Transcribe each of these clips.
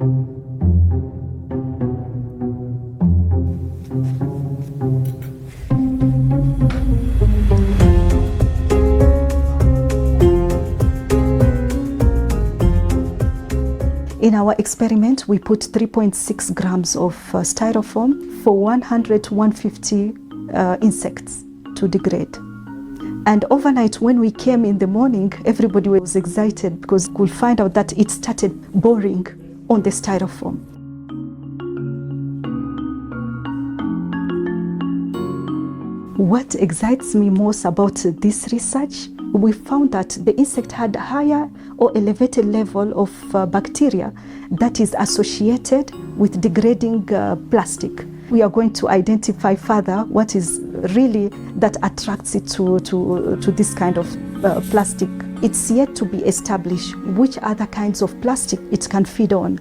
In our experiment, we put 3.6 grams of styrofoam for 100 to 150 insects to degrade. And overnight, when we came in the morning, everybody was excited because we could find out that it started boring on the styrofoam. What excites me most about this research, we found that the insect had higher or elevated level of bacteria that is associated with degrading plastic. We are going to identify further what is really that attracts it to this kind of plastic. It's yet to be established which other kinds of plastic it can feed on.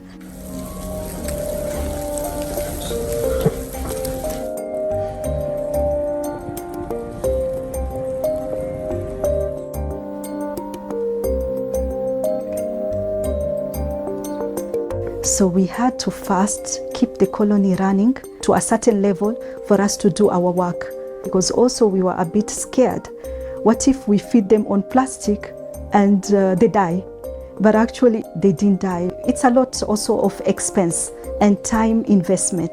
So we had to first keep the colony running to a certain level for us to do our work, because also we were a bit scared. What if we feed them on plastic and they die? But actually they didn't die. It's a lot also of expense and time investment.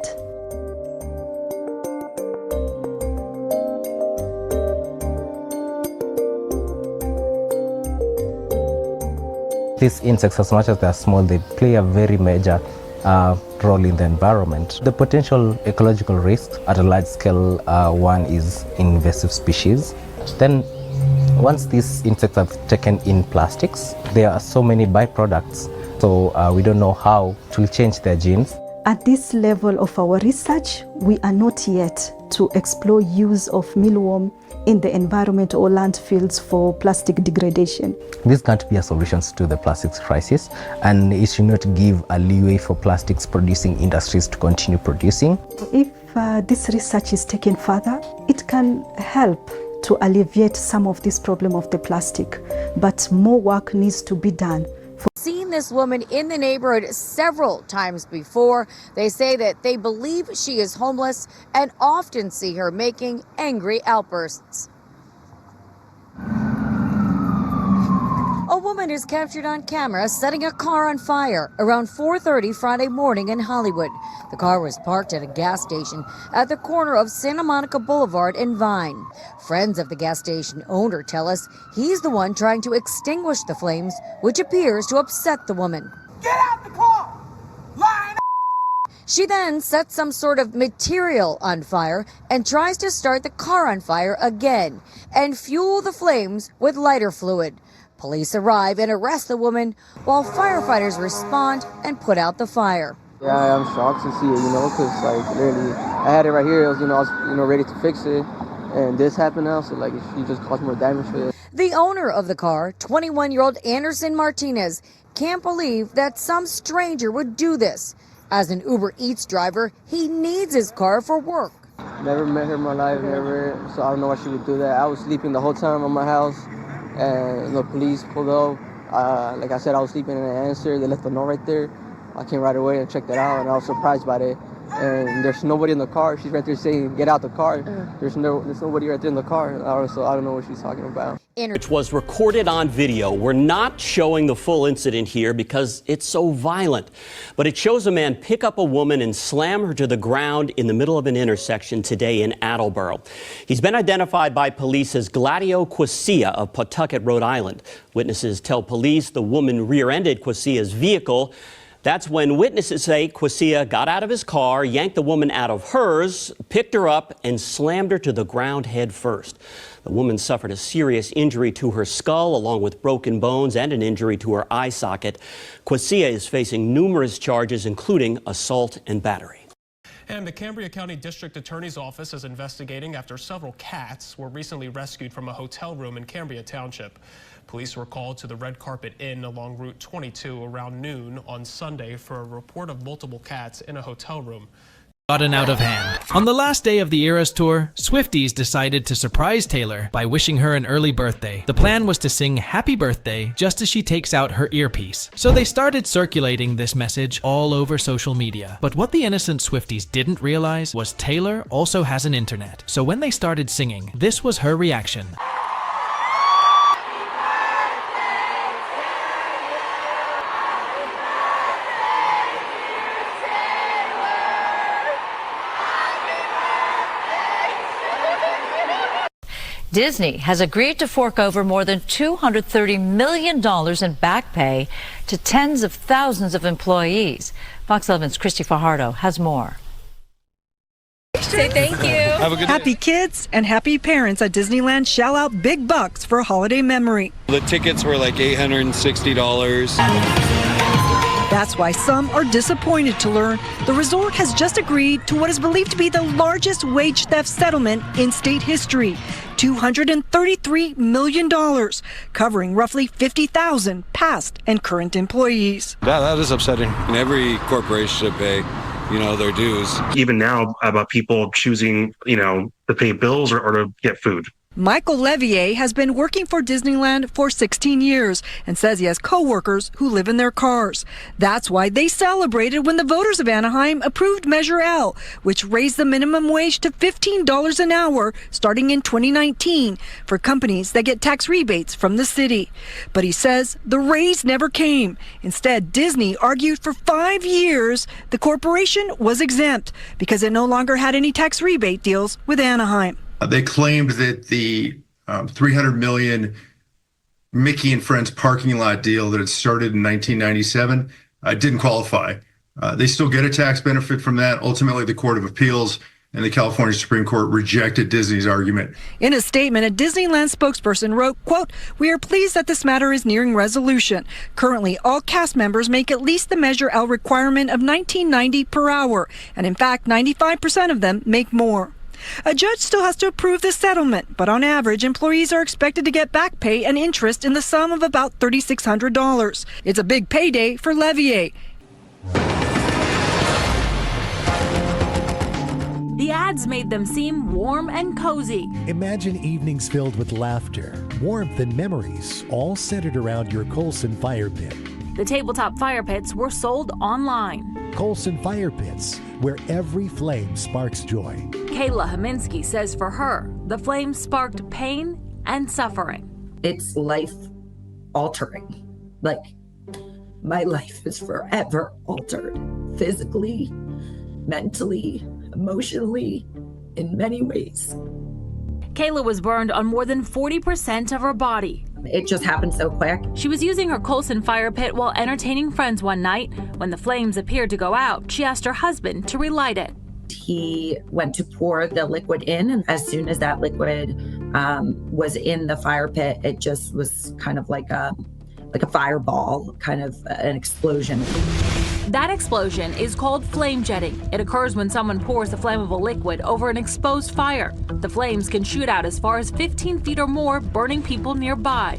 These insects, as much as they're small, they play a very major role in the environment. The potential ecological risk at a large scale, one is invasive species. Then once these insects are taken in plastics, there are so many byproducts. So we don't know how to change their genes. At this level of our research, we are not yet to explore use of mealworm in the environment or landfills for plastic degradation. This can't be a solution to the plastics crisis, and it should not give a leeway for plastics producing industries to continue producing. If this research is taken further, it can help to alleviate some of this problem of the plastic, but more work needs to be done. Seen this woman in the neighborhood several times before. They say that they believe she is homeless and often see her making angry outbursts. A woman is captured on camera setting a car on fire around 4:30 Friday morning in Hollywood. The car was parked at a gas station at the corner of Santa Monica Boulevard and Vine. Friends of the gas station owner tell us he's the one trying to extinguish the flames, which appears to upset the woman. Get out the car! Line up! She then sets some sort of material on fire and tries to start the car on fire again and fuel the flames with lighter fluid. Police arrive and arrest the woman while firefighters respond and put out the fire. Yeah, I'm shocked to see it, because literally, I had it right here. I was ready to fix it, and this happened now. So she just caused more damage for it. The owner of the car, 21-year-old Anderson Martinez, can't believe that some stranger would do this. As an Uber Eats driver, he needs his car for work. Never met her in my life, never. So I don't know why she would do that. I was sleeping the whole time at my house. And the police pulled up. Like I said, I was sleeping and I answered. They left a note right there. I came right away and checked it out, and I was surprised by it. And there's nobody in the car. She's right there saying, "Get out the car." There's nobody right there in the car. So I don't know what she's talking about. Which was recorded on video. We're not showing the full incident here because it's so violent. But it shows a man pick up a woman and slam her to the ground in the middle of an intersection today in Attleboro. He's been identified by police as Gladio Quasia of Pawtucket, Rhode Island. Witnesses tell police the woman rear-ended Quasia's vehicle. That's when witnesses say Quasia got out of his car, yanked the woman out of hers, picked her up, and slammed her to the ground head first. The woman suffered a serious injury to her skull, along with broken bones and an injury to her eye socket. Quasia is facing numerous charges, including assault and battery. And the Cambria County District Attorney's Office is investigating after several cats were recently rescued from a hotel room in Cambria Township. Police were called to the Red Carpet Inn along Route 22 around noon on Sunday for a report of multiple cats in a hotel room. gotten out of hand. On the last day of the Eras tour, Swifties decided to surprise Taylor by wishing her an early birthday. The plan was to sing Happy Birthday just as she takes out her earpiece. So they started circulating this message all over social media. But what the innocent Swifties didn't realize was Taylor also has an internet. So when they started singing, this was her reaction. Disney has agreed to fork over more than $230 million in back pay to tens of thousands of employees. Fox 11's Christy Fajardo has more. Say thank you. Have a good Happy day. kids and happy parents at Disneyland shell out big bucks for a holiday memory. The tickets were like $860. That's why some are disappointed to learn the resort has just agreed to what is believed to be the largest wage theft settlement in state history. $233 million, covering roughly 50,000 past and current employees. That is upsetting. And every corporation should pay, their dues. Even now, about people choosing, to pay bills or to get food. Michael Levier has been working for Disneyland for 16 years and says he has coworkers who live in their cars. That's why they celebrated when the voters of Anaheim approved Measure L, which raised the minimum wage to $15 an hour starting in 2019 for companies that get tax rebates from the city. But he says the raise never came. Instead, Disney argued for 5 years the corporation was exempt because it no longer had any tax rebate deals with Anaheim. They claimed that the $300 million Mickey and Friends parking lot deal that had started in 1997 didn't qualify. They still get a tax benefit from that. Ultimately, the Court of Appeals and the California Supreme Court rejected Disney's argument. In a statement, a Disneyland spokesperson wrote, quote, "We are pleased that this matter is nearing resolution. Currently, all cast members make at least the Measure L requirement of $19.90 per hour, and in fact, 95% of them make more." A judge still has to approve the settlement, but on average, employees are expected to get back pay and interest in the sum of about $3,600. It's a big payday for Levier. The ads made them seem warm and cozy. Imagine evenings filled with laughter, warmth, and memories, all centered around your Colson fire pit. The tabletop fire pits were sold online. Colson Fire Pits, where every flame sparks joy. Kayla Haminsky says for her, the flames sparked pain and suffering. It's life altering. Like, my life is forever altered. Physically, mentally, emotionally, in many ways. Kayla was burned on more than 40% of her body. It just happened so quick. She was using her Colson fire pit while entertaining friends one night. When the flames appeared to go out, she asked her husband to relight it. He went to pour the liquid in, and as soon as that liquid was in the fire pit, it just was kind of like a fireball, kind of an explosion. That explosion is called flame jetting. It occurs when someone pours a flammable liquid over an exposed fire. The flames can shoot out as far as 15 feet or more, burning people nearby.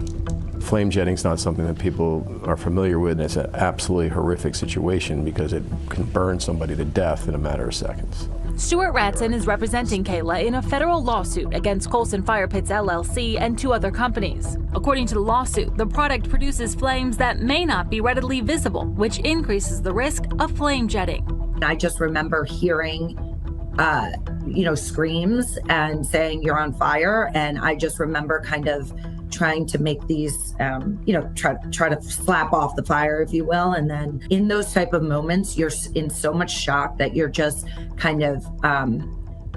Flame jetting is not something that people are familiar with. It's an absolutely horrific situation because it can burn somebody to death in a matter of seconds. Stuart Ratson is representing Kayla in a federal lawsuit against Colson Fire Pits LLC and 2 other companies. According to the lawsuit, the product produces flames that may not be readily visible, which increases the risk of flame jetting. I just remember hearing, screams and saying you're on fire. And I just remember kind of trying to make these, try to slap off the fire, if you will. And then in those type of moments, you're in so much shock that you're just kind of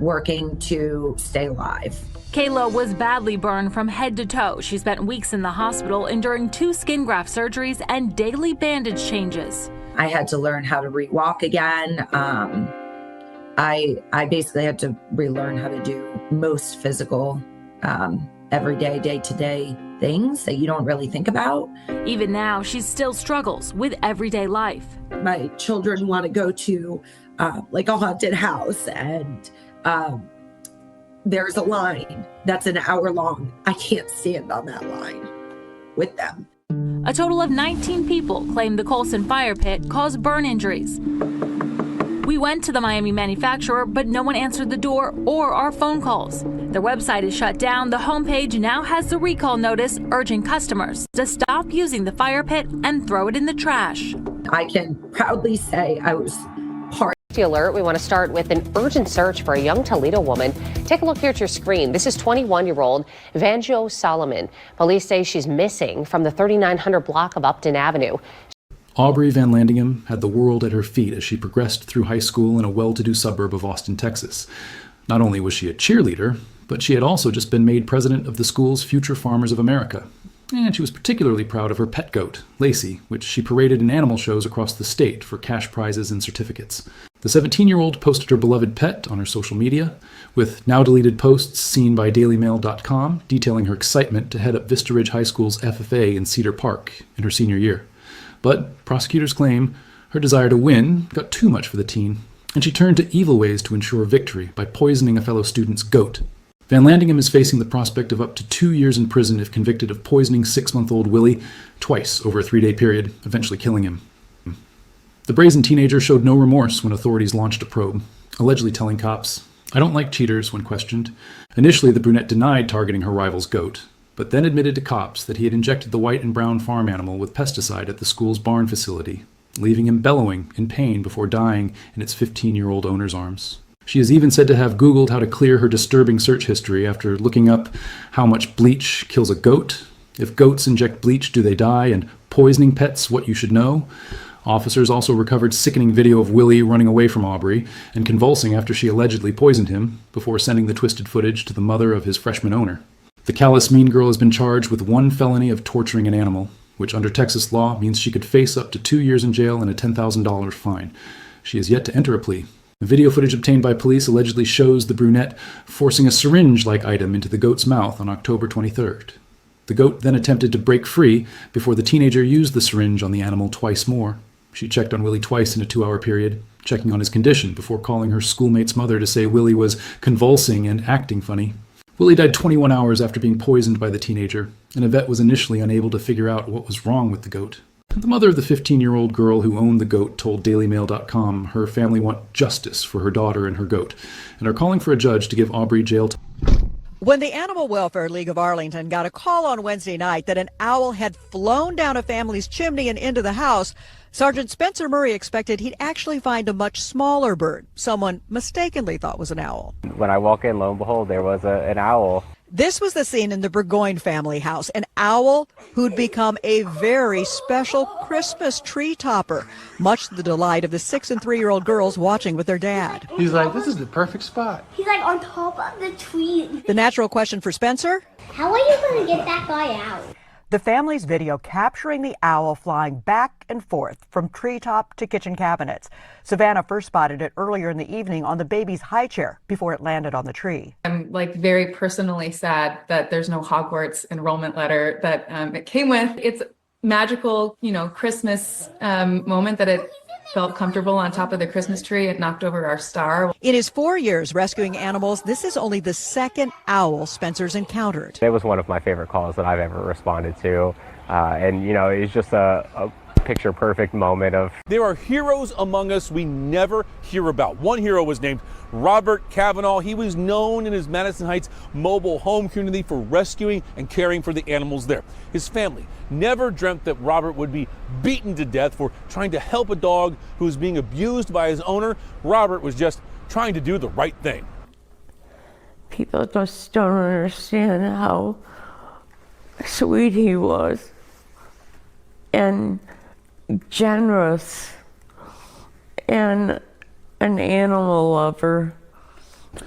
working to stay alive. Kayla was badly burned from head to toe. She spent weeks in the hospital, enduring 2 skin graft surgeries and daily bandage changes. I had to learn how to walk again. I basically had to relearn how to do most physical, everyday, day-to-day things that you don't really think about. Even now, she still struggles with everyday life. My children want to go to a haunted house, and there's a line that's an hour long. I can't stand on that line with them. A total of 19 people claim the Colson fire pit caused burn injuries. We went to the Miami manufacturer, but no one answered the door or our phone calls. Their website is shut down. The homepage now has the recall notice urging customers to stop using the fire pit and throw it in the trash. I can proudly say I was part. Alert, we want to start with an urgent search for a young Toledo woman. Take a look here at your screen. This is 21-year-old Vanjo Solomon. Police say she's missing from the 3900 block of Upton Avenue. Aubrey Van Landingham had the world at her feet as she progressed through high school in a well-to-do suburb of Austin, Texas. Not only was she a cheerleader, but she had also just been made president of the school's Future Farmers of America. And she was particularly proud of her pet goat, Lacey, which she paraded in animal shows across the state for cash prizes and certificates. The 17-year-old posted her beloved pet on her social media, with now-deleted posts seen by DailyMail.com detailing her excitement to head up Vista Ridge High School's FFA in Cedar Park in her senior year. But prosecutors claim her desire to win got too much for the teen, and she turned to evil ways to ensure victory by poisoning a fellow student's goat. Van Landingham is facing the prospect of up to 2 years in prison if convicted of poisoning 6-month-old Willie twice over a 3-day period, eventually killing him. The brazen teenager showed no remorse when authorities launched a probe, allegedly telling cops, "I don't like cheaters," when questioned. Initially, the brunette denied targeting her rival's goat, but then admitted to cops that he had injected the white and brown farm animal with pesticide at the school's barn facility, leaving him bellowing in pain before dying in its 15-year-old owner's arms. She is even said to have Googled how to clear her disturbing search history after looking up how much bleach kills a goat, if goats inject bleach, do they die, and poisoning pets, what you should know. Officers also recovered sickening video of Willie running away from Aubrey and convulsing after she allegedly poisoned him, before sending the twisted footage to the mother of his freshman owner. The callous mean girl has been charged with 1 felony of torturing an animal, which under Texas law means she could face up to 2 years in jail and a $10,000 fine. She has yet to enter a plea. The video footage obtained by police allegedly shows the brunette forcing a syringe-like item into the goat's mouth on October 23rd. The goat then attempted to break free before the teenager used the syringe on the animal twice more. She checked on Willie twice in a 2-hour period, checking on his condition before calling her schoolmate's mother to say Willie was convulsing and acting funny. Willie died 21 hours after being poisoned by the teenager, and a vet was initially unable to figure out what was wrong with the goat. The mother of the 15-year-old girl who owned the goat told DailyMail.com her family want justice for her daughter and her goat, and are calling for a judge to give Aubrey jail time. When the Animal Welfare League of Arlington got a call on Wednesday night that an owl had flown down a family's chimney and into the house, Sergeant Spencer Murray expected he'd actually find a much smaller bird someone mistakenly thought was an owl. When I walk in, lo and behold, there was an owl. This was the scene in the Burgoyne family house, an owl who'd become a very special Christmas tree topper, much to the delight of the 6- and 3-year-old girls watching with their dad. He's like, this is the perfect spot. He's like on top of the tree. The natural question for Spencer? How are you going to get that guy out? The family's video capturing the owl flying back and forth from treetop to kitchen cabinets. Savannah first spotted it earlier in the evening on the baby's high chair before it landed on the tree. I'm very personally sad that there's no Hogwarts enrollment letter that it came with. It's magical, Christmas moment that it felt comfortable on top of the Christmas tree. It knocked over our star. In his 4 years rescuing animals, this is only the second owl Spencer's encountered. It was one of my favorite calls that I've ever responded to. And, it's just a picture-perfect moment of... There are heroes among us we never hear about. One hero was named Robert Cavanaugh. He was known in his Madison Heights mobile home community for rescuing and caring for the animals there. His family never dreamt that Robert would be beaten to death for trying to help a dog who was being abused by his owner. Robert was just trying to do the right thing. People just don't understand how sweet he was and generous and an animal lover.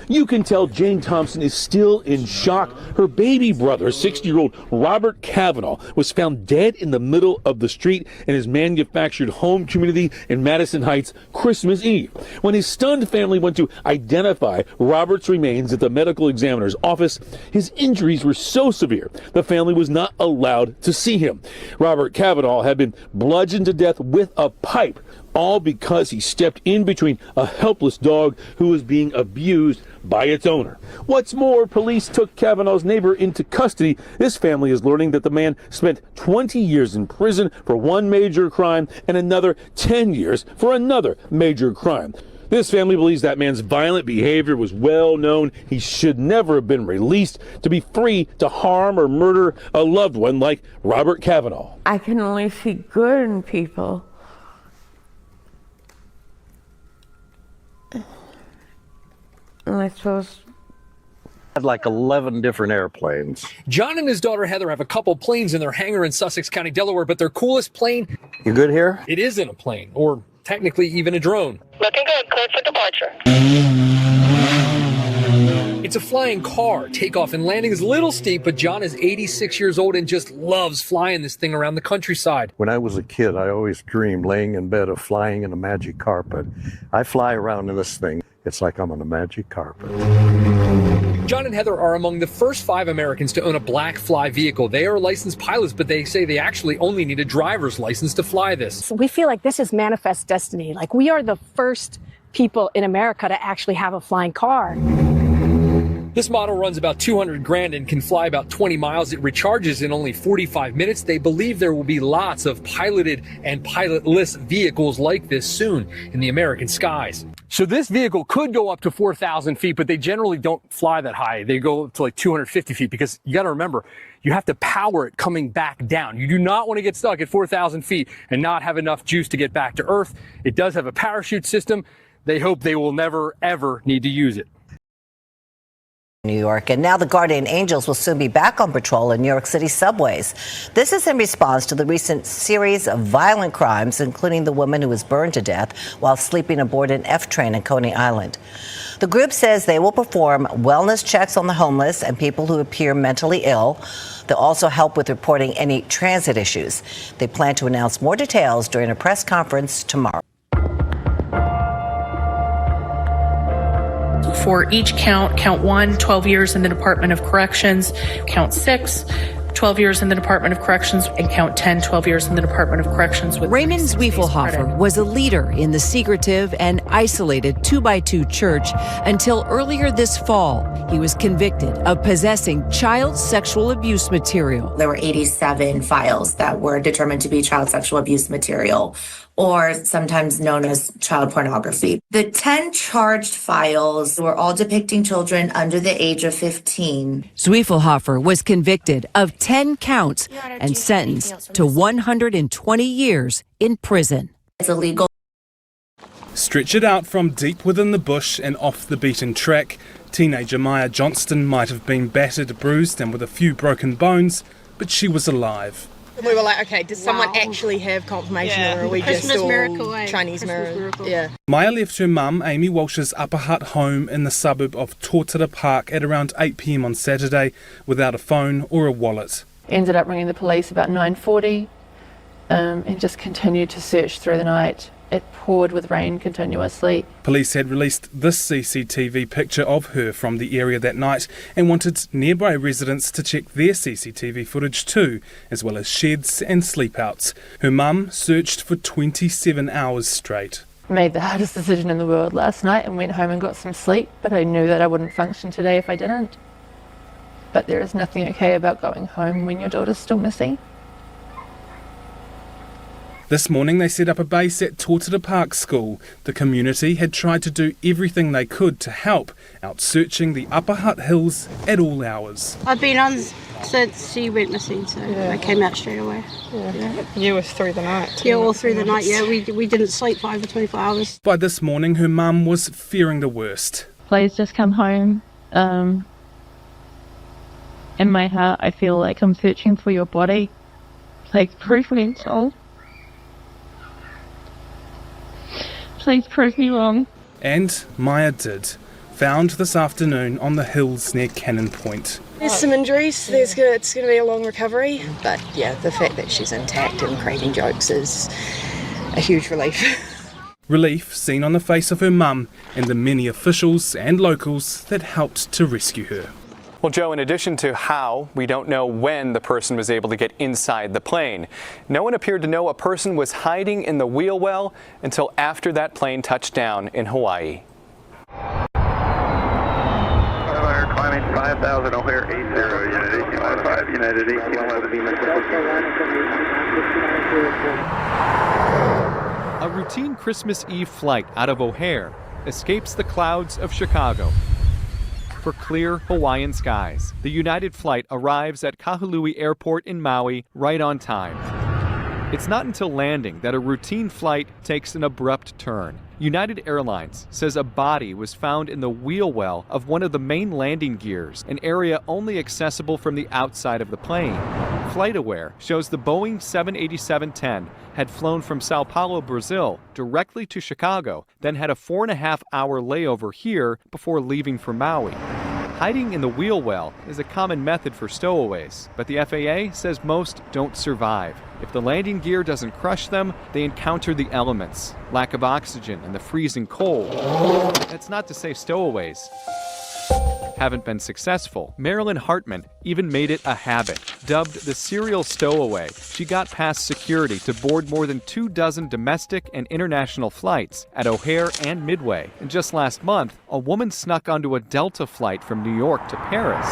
You can tell Jane Thompson is still in shock. Her baby brother, 60-year-old Robert Cavanaugh, was found dead in the middle of the street in his manufactured home community in Madison Heights Christmas Eve. When his stunned family went to identify Robert's remains at the medical examiner's office, his injuries were so severe the family was not allowed to see him. Robert Cavanaugh had been bludgeoned to death with a pipe, all because he stepped in between a helpless dog who was being abused by its owner. What's more, police took Cavanaugh's neighbor into custody. This family is learning that the man spent 20 years in prison for one major crime and another 10 years for another major crime. This family believes that man's violent behavior was well known. He should never have been released to be free to harm or murder a loved one like Robert Kavanaugh. I can only see good in people. And I suppose had like 11 different airplanes. John and his daughter Heather have a couple planes in their hangar in Sussex County, Delaware, but their coolest plane, You good here? it isn't a plane, or technically even a drone. Looking good, clear for departure. It's a flying car. Takeoff and landing is a little steep, but John is 86 years old and just loves flying this thing around the countryside. When I was a kid, I always dreamed laying in bed of flying in a magic carpet. I fly around in this thing. It's like I'm on a magic carpet. John and Heather are among the first 5 Americans to own a black fly vehicle. They are licensed pilots, but they say they actually only need a driver's license to fly this. We feel like this is manifest destiny. Like we are the first people in America to actually have a flying car. This model runs about 200 grand and can fly about 20 miles. It recharges in only 45 minutes. They believe there will be lots of piloted and pilotless vehicles like this soon in the American skies. So this vehicle could go up to 4,000 feet, but they generally don't fly that high. They go up to like 250 feet because you got to remember, you have to power it coming back down. You do not want to get stuck at 4,000 feet and not have enough juice to get back to Earth. It does have a parachute system. They hope they will never, ever need to use it. New York, and now the Guardian Angels will soon be back on patrol in New York City subways. This is in response to the recent series of violent crimes, including the woman who was burned to death while sleeping aboard an F train in Coney Island. The group says they will perform wellness checks on the homeless and people who appear mentally ill. They'll also help with reporting any transit issues. They plan to announce more details during a press conference tomorrow. For each count 1, 12 years in the Department of Corrections, count 6, 12 years in the Department of Corrections, and count 10, 12 years in the Department of Corrections. With Raymond Zwiefelhofer was a leader in the secretive and isolated 2x2 church until earlier this fall. He was convicted of possessing child sexual abuse material. There were 87 files that were determined to be child sexual abuse material, or sometimes known as child pornography. The 10 charged files were all depicting children under the age of 15. Zwiefelhofer was convicted of 10 counts and sentenced to 120 years in prison. It's illegal. Stretch it out from deep within the bush and off the beaten track. Teenager Maya Johnston might have been battered, bruised and with a few broken bones, but she was alive. We were like, okay, does someone actually have confirmation, or are we Christmas just all miracle, Chinese miracle? Yeah. Maya left her mum, Amy Walsh's Upper Hutt home in the suburb of Tortara Park at around 8 p.m. on Saturday without a phone or a wallet. Ended up ringing the police about 9:40 and just continued to search through the night. It poured with rain continuously. Police had released this CCTV picture of her from the area that night and wanted nearby residents to check their CCTV footage too, as well as sheds and sleepouts. Her mum searched for 27 hours straight. Made the hardest decision in the world last night and went home and got some sleep, but I knew that I wouldn't function today if I didn't. But there is nothing okay about going home when your daughter's still missing. This morning they set up a base at Tortara Park School. The community had tried to do everything they could to help, out searching the Upper Hutt Hills at all hours. I've been on since she went missing, so I came out straight away. Yeah. You were through the night. Yeah, all through the night, yeah. We didn't sleep for over 24 hours. By this morning her mum was fearing the worst. Please just come home. In my heart I feel like I'm searching for your body. Please prove me wrong. Please prove me wrong. And Maya did. Found this afternoon on the hills near Cannon Point. There's some injuries. It's going to be a long recovery. But yeah, the fact that she's intact and cracking jokes is a huge relief. Relief seen on the face of her mum and the many officials and locals that helped to rescue her. Well, Joe, in addition to how, we don't know when the person was able to get inside the plane. No one appeared to know a person was hiding in the wheel well until after that plane touched down in Hawaii. Climbing 5,000 O'Hare 80, United 1815, United 1811. A routine Christmas Eve flight out of O'Hare escapes the clouds of Chicago for clear Hawaiian skies. The United flight arrives at Kahului Airport in Maui right on time. It's not until landing that a routine flight takes an abrupt turn. United Airlines says a body was found in the wheel well of one of the main landing gears, an area only accessible from the outside of the plane. FlightAware shows the Boeing 787-10 had flown from Sao Paulo, Brazil, directly to Chicago, then had a 4.5-hour layover here before leaving for Maui. Hiding in the wheel well is a common method for stowaways, but the FAA says most don't survive. If the landing gear doesn't crush them, they encounter the elements, lack of oxygen and the freezing cold. That's not to say stowaways haven't been successful. Marilyn Hartman even made it a habit. Dubbed the serial stowaway, she got past security to board more than 24 domestic and international flights at O'Hare and Midway. And just last month, a woman snuck onto a Delta flight from New York to Paris.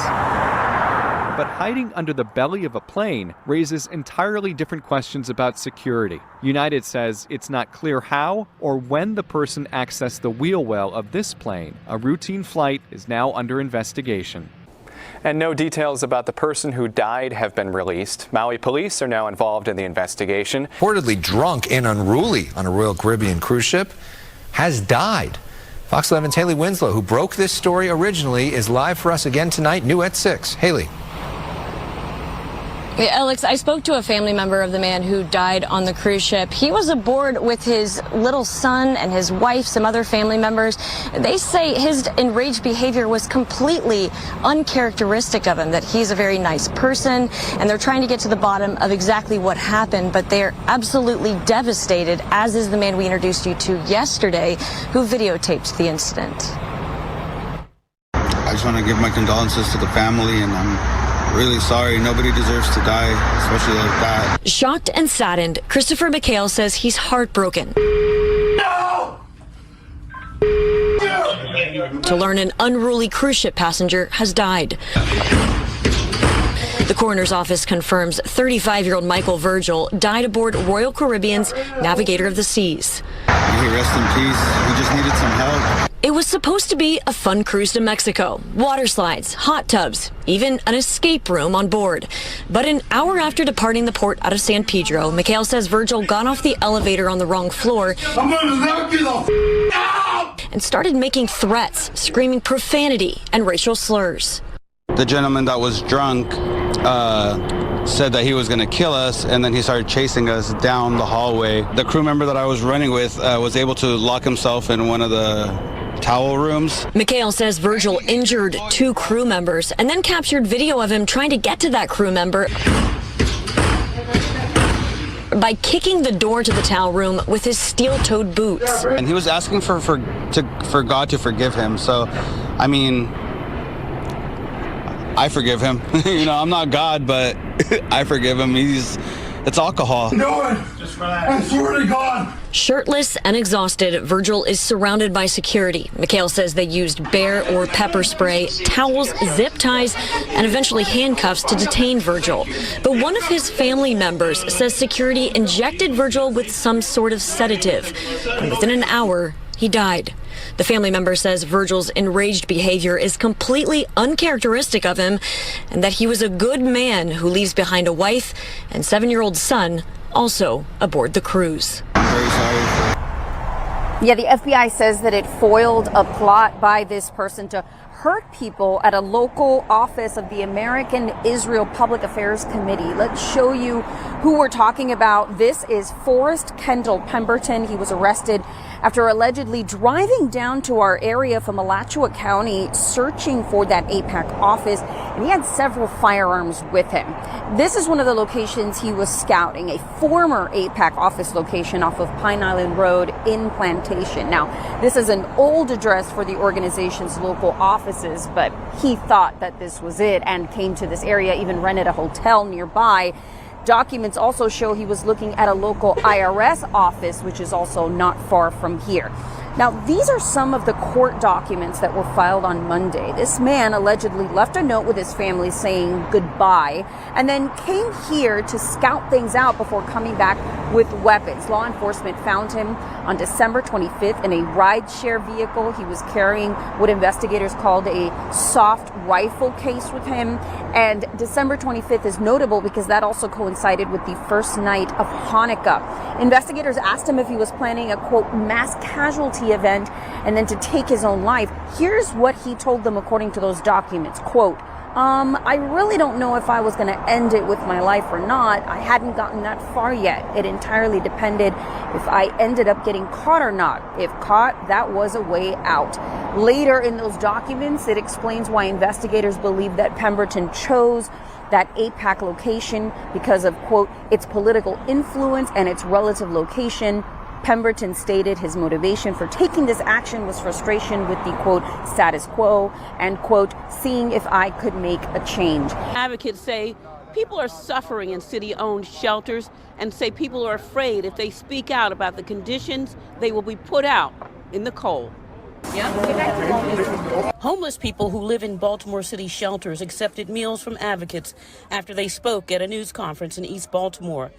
But hiding under the belly of a plane raises entirely different questions about security. United says it's not clear how or when the person accessed the wheel well of this plane. A routine flight is now under investigation. And no details about the person who died have been released. Maui police are now involved in the investigation. Reportedly drunk and unruly on a Royal Caribbean cruise ship, has died. Fox 11's Haley Winslow, who broke this story originally, is live for us again tonight, new at 6. Haley. Yeah, Alex, I spoke to a family member of the man who died on the cruise ship. He was aboard with his little son and his wife, some other family members. They say his enraged behavior was completely uncharacteristic of him, that he's a very nice person, and they're trying to get to the bottom of exactly what happened, but they're absolutely devastated, as is the man we introduced you to yesterday, who videotaped the incident. I just want to give my condolences to the family, and I'm really sorry. Nobody deserves to die, especially like that. Shocked and saddened, Christopher McHale says he's heartbroken to learn an unruly cruise ship passenger has died. The coroner's office confirms 35-year-old Michael Virgil died aboard Royal Caribbean's Navigator of the Seas. May he rest in peace. He just needed some help. It was supposed to be a fun cruise to Mexico. Water slides, hot tubs, even an escape room on board. But an hour after departing the port out of San Pedro, McHale says Virgil got off the elevator on the wrong floor and started making threats, screaming profanity and racial slurs. The gentleman that was drunk said that he was going to kill us, and then he started chasing us down the hallway. The crew member that I was running with was able to lock himself in one of the towel rooms. McHale says Virgil injured 2 crew members and then captured video of him trying to get to that crew member by kicking the door to the towel room with his steel-toed boots. And he was asking for God to forgive him. So, I mean, I forgive him. You know, I'm not God, but I forgive him. It's alcohol. No, I swear to God. Shirtless and exhausted, Virgil is surrounded by security. McHale says they used bear or pepper spray, towels, zip ties, and eventually handcuffs to detain Virgil. But one of his family members says security injected Virgil with some sort of sedative, and within an hour, he died. The family member says Virgil's enraged behavior is completely uncharacteristic of him, and that he was a good man who leaves behind a wife and 7-year-old son also aboard the cruise. Yeah, the FBI says that it foiled a plot by this person to hurt people at a local office of the American Israel Public Affairs Committee. Let's show you who we're talking about. This is Forrest Kendall Pemberton. He was arrested after allegedly driving down to our area from Alachua County searching for that APAC office, and he had several firearms with him. This is one of the locations he was scouting, a former APAC office location off of Pine Island Road in Plantation. Now, this is an old address for the organization's local offices, but he thought that this was it and came to this area, even rented a hotel nearby. Documents also show he was looking at a local IRS office, which is also not far from here. Now, these are some of the court documents that were filed on Monday. This man allegedly left a note with his family saying goodbye and then came here to scout things out before coming back with weapons. Law enforcement found him on December 25th in a rideshare vehicle. He was carrying what investigators called a soft rifle case with him. And December 25th is notable because that also coincided with the first night of Hanukkah. Investigators asked him if he was planning a, quote, mass casualty event and then to take his own life. Here's what he told them according to those documents, quote, I really don't know if I was going to end it with my life or not. I hadn't gotten that far yet. It entirely depended if I ended up getting caught or not. If caught, that was a way out. Later in those documents, it explains why investigators believe that Pemberton chose that AIPAC location because of, quote, its political influence and its relative location. Pemberton stated his motivation for taking this action was frustration with the, quote, status quo and, quote, seeing if I could make a change. Advocates say people are suffering in city-owned shelters and say people are afraid if they speak out about the conditions, they will be put out in the cold. Homeless people who live in Baltimore City shelters accepted meals from advocates after they spoke at a news conference in East Baltimore.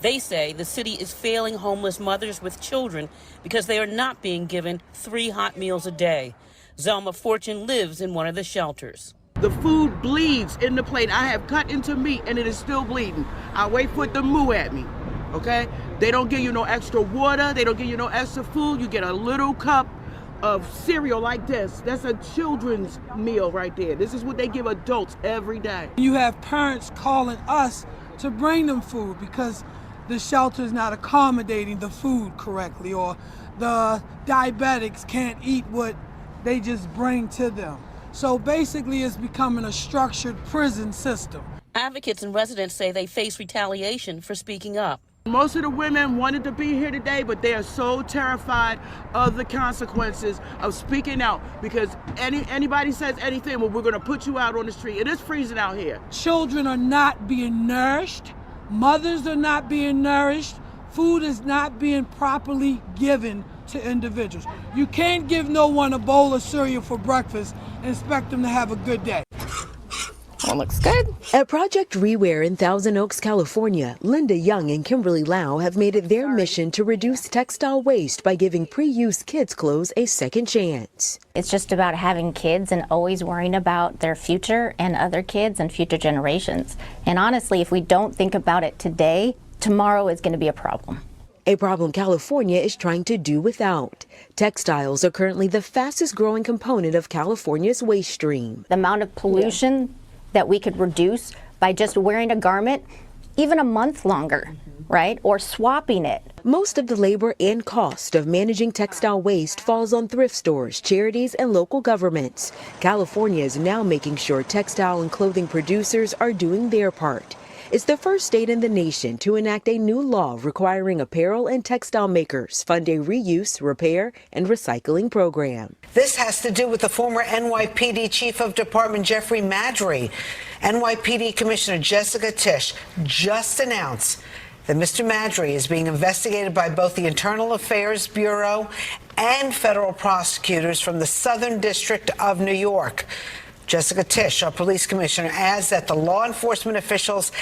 They say the city is failing homeless mothers with children because they are not being given 3 hot meals a day. Zelma Fortune lives in one of the shelters. The food bleeds in the plate. I have cut into meat and it is still bleeding. I wait for it to moo at me, okay? They don't give you no extra water. They don't give you no extra food. You get a little cup of cereal like this. That's a children's meal right there. This is what they give adults every day. You have parents calling us to bring them food because the shelter is not accommodating the food correctly, or the diabetics can't eat what they just bring to them. So basically it's becoming a structured prison system. Advocates and residents say they face retaliation for speaking up. Most of the women wanted to be here today, but they are so terrified of the consequences of speaking out because anybody says anything, well, we're going to put you out on the street. It is freezing out here. Children are not being nourished. Mothers are not being nourished. Food is not being properly given to individuals. You can't give no one a bowl of cereal for breakfast and expect them to have a good day. Well, looks good. At Project Rewear in Thousand Oaks, California, Linda Young and Kimberly Lau have made it their mission to reduce textile waste by giving pre-used kids' clothes a second chance. It's just about having kids and always worrying about their future and other kids and future generations. And honestly, if we don't think about it today, tomorrow is going to be a problem. A problem California is trying to do without. Textiles are currently the fastest growing component of California's waste stream. The amount of pollution that we could reduce by just wearing a garment even a month longer, right? Or swapping it. Most of the labor and cost of managing textile waste falls on thrift stores, charities, and local governments. California is now making sure textile and clothing producers are doing their part. It's the first state in the nation to enact a new law requiring apparel and textile makers fund a reuse, repair, and recycling program. This has to do with the former NYPD Chief of Department Jeffrey Maddrey. NYPD Commissioner Jessica Tisch just announced that Mr. Maddrey is being investigated by both the Internal Affairs Bureau and federal prosecutors from the Southern District of New York. Jessica Tisch, our police commissioner, adds that the law enforcement officials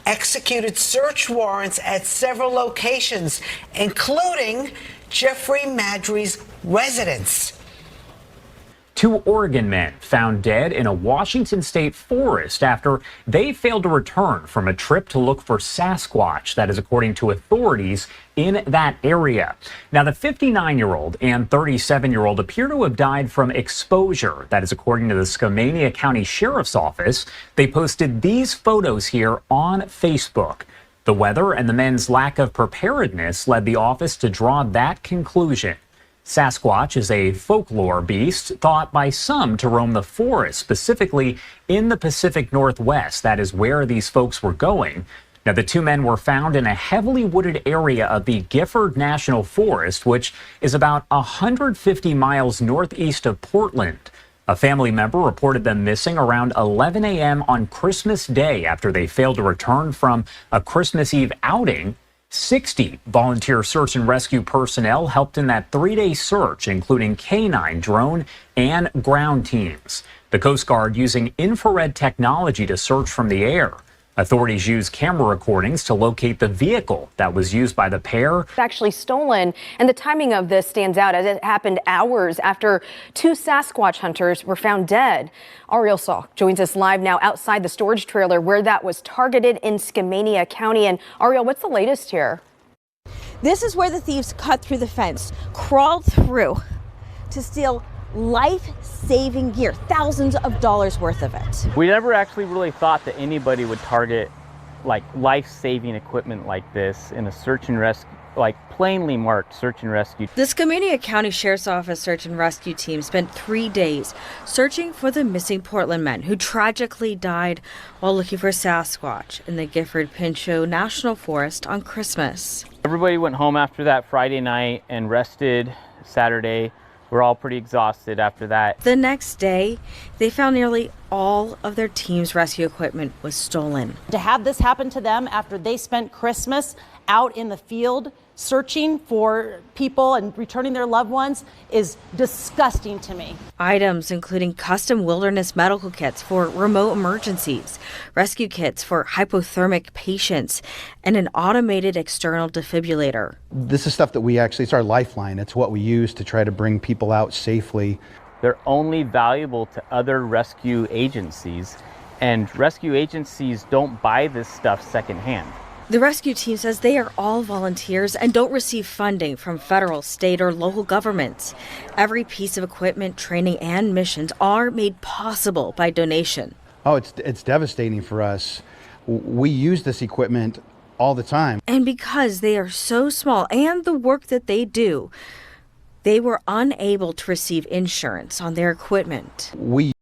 executed search warrants at several locations, including Jeffrey Maddrey's residence. 2 Oregon men found dead in a Washington state forest after they failed to return from a trip to look for Sasquatch. That is according to authorities in that area. Now, the 59-year-old and 37-year-old appear to have died from exposure. That is according to the Skamania County Sheriff's Office. They posted these photos here on Facebook. The weather and the men's lack of preparedness led the office to draw that conclusion. Sasquatch is a folklore beast thought by some to roam the forest, specifically in the Pacific Northwest. That is where these folks were going. Now, the 2 men were found in a heavily wooded area of the Gifford National Forest, which is about 150 miles northeast of Portland. A family member reported them missing around 11 a.m. on Christmas Day after they failed to return from a Christmas Eve outing. 60 volunteer search and rescue personnel helped in that 3-day search, including canine, drone, and ground teams. The Coast Guard using infrared technology to search from the air. Authorities used camera recordings to locate the vehicle that was used by the pair. Actually stolen, and the timing of this stands out as it happened hours after 2 Sasquatch hunters were found dead. Ariel Salk joins us live now outside the storage trailer where that was targeted in Skamania County. And Ariel, what's the latest here? This is where the thieves cut through the fence, crawled through to steal life-saving gear, thousands of dollars worth of it. We never actually really thought that anybody would target like life-saving equipment like this in a search and rescue, like plainly marked search and rescue. The Skamania County Sheriff's Office search and rescue team spent 3 days searching for the missing Portland men who tragically died while looking for Sasquatch in the Gifford-Pinchot National Forest on Christmas. Everybody went home after that Friday night and rested Saturday. We're all pretty exhausted after that. The next day, they found nearly all of their team's rescue equipment was stolen. To have this happen to them after they spent Christmas out in the field searching for people and returning their loved ones is disgusting to me. Items including custom wilderness medical kits for remote emergencies, rescue kits for hypothermic patients, and an automated external defibrillator. This is stuff that it's our lifeline. It's what we use to try to bring people out safely. They're only valuable to other rescue agencies, and rescue agencies don't buy this stuff secondhand. The rescue team says they are all volunteers and don't receive funding from federal, state, or local governments. Every piece of equipment, training, and missions are made possible by donation. Oh, it's devastating for us. We use this equipment all the time. And because they are so small and the work that they do, they were unable to receive insurance on their equipment.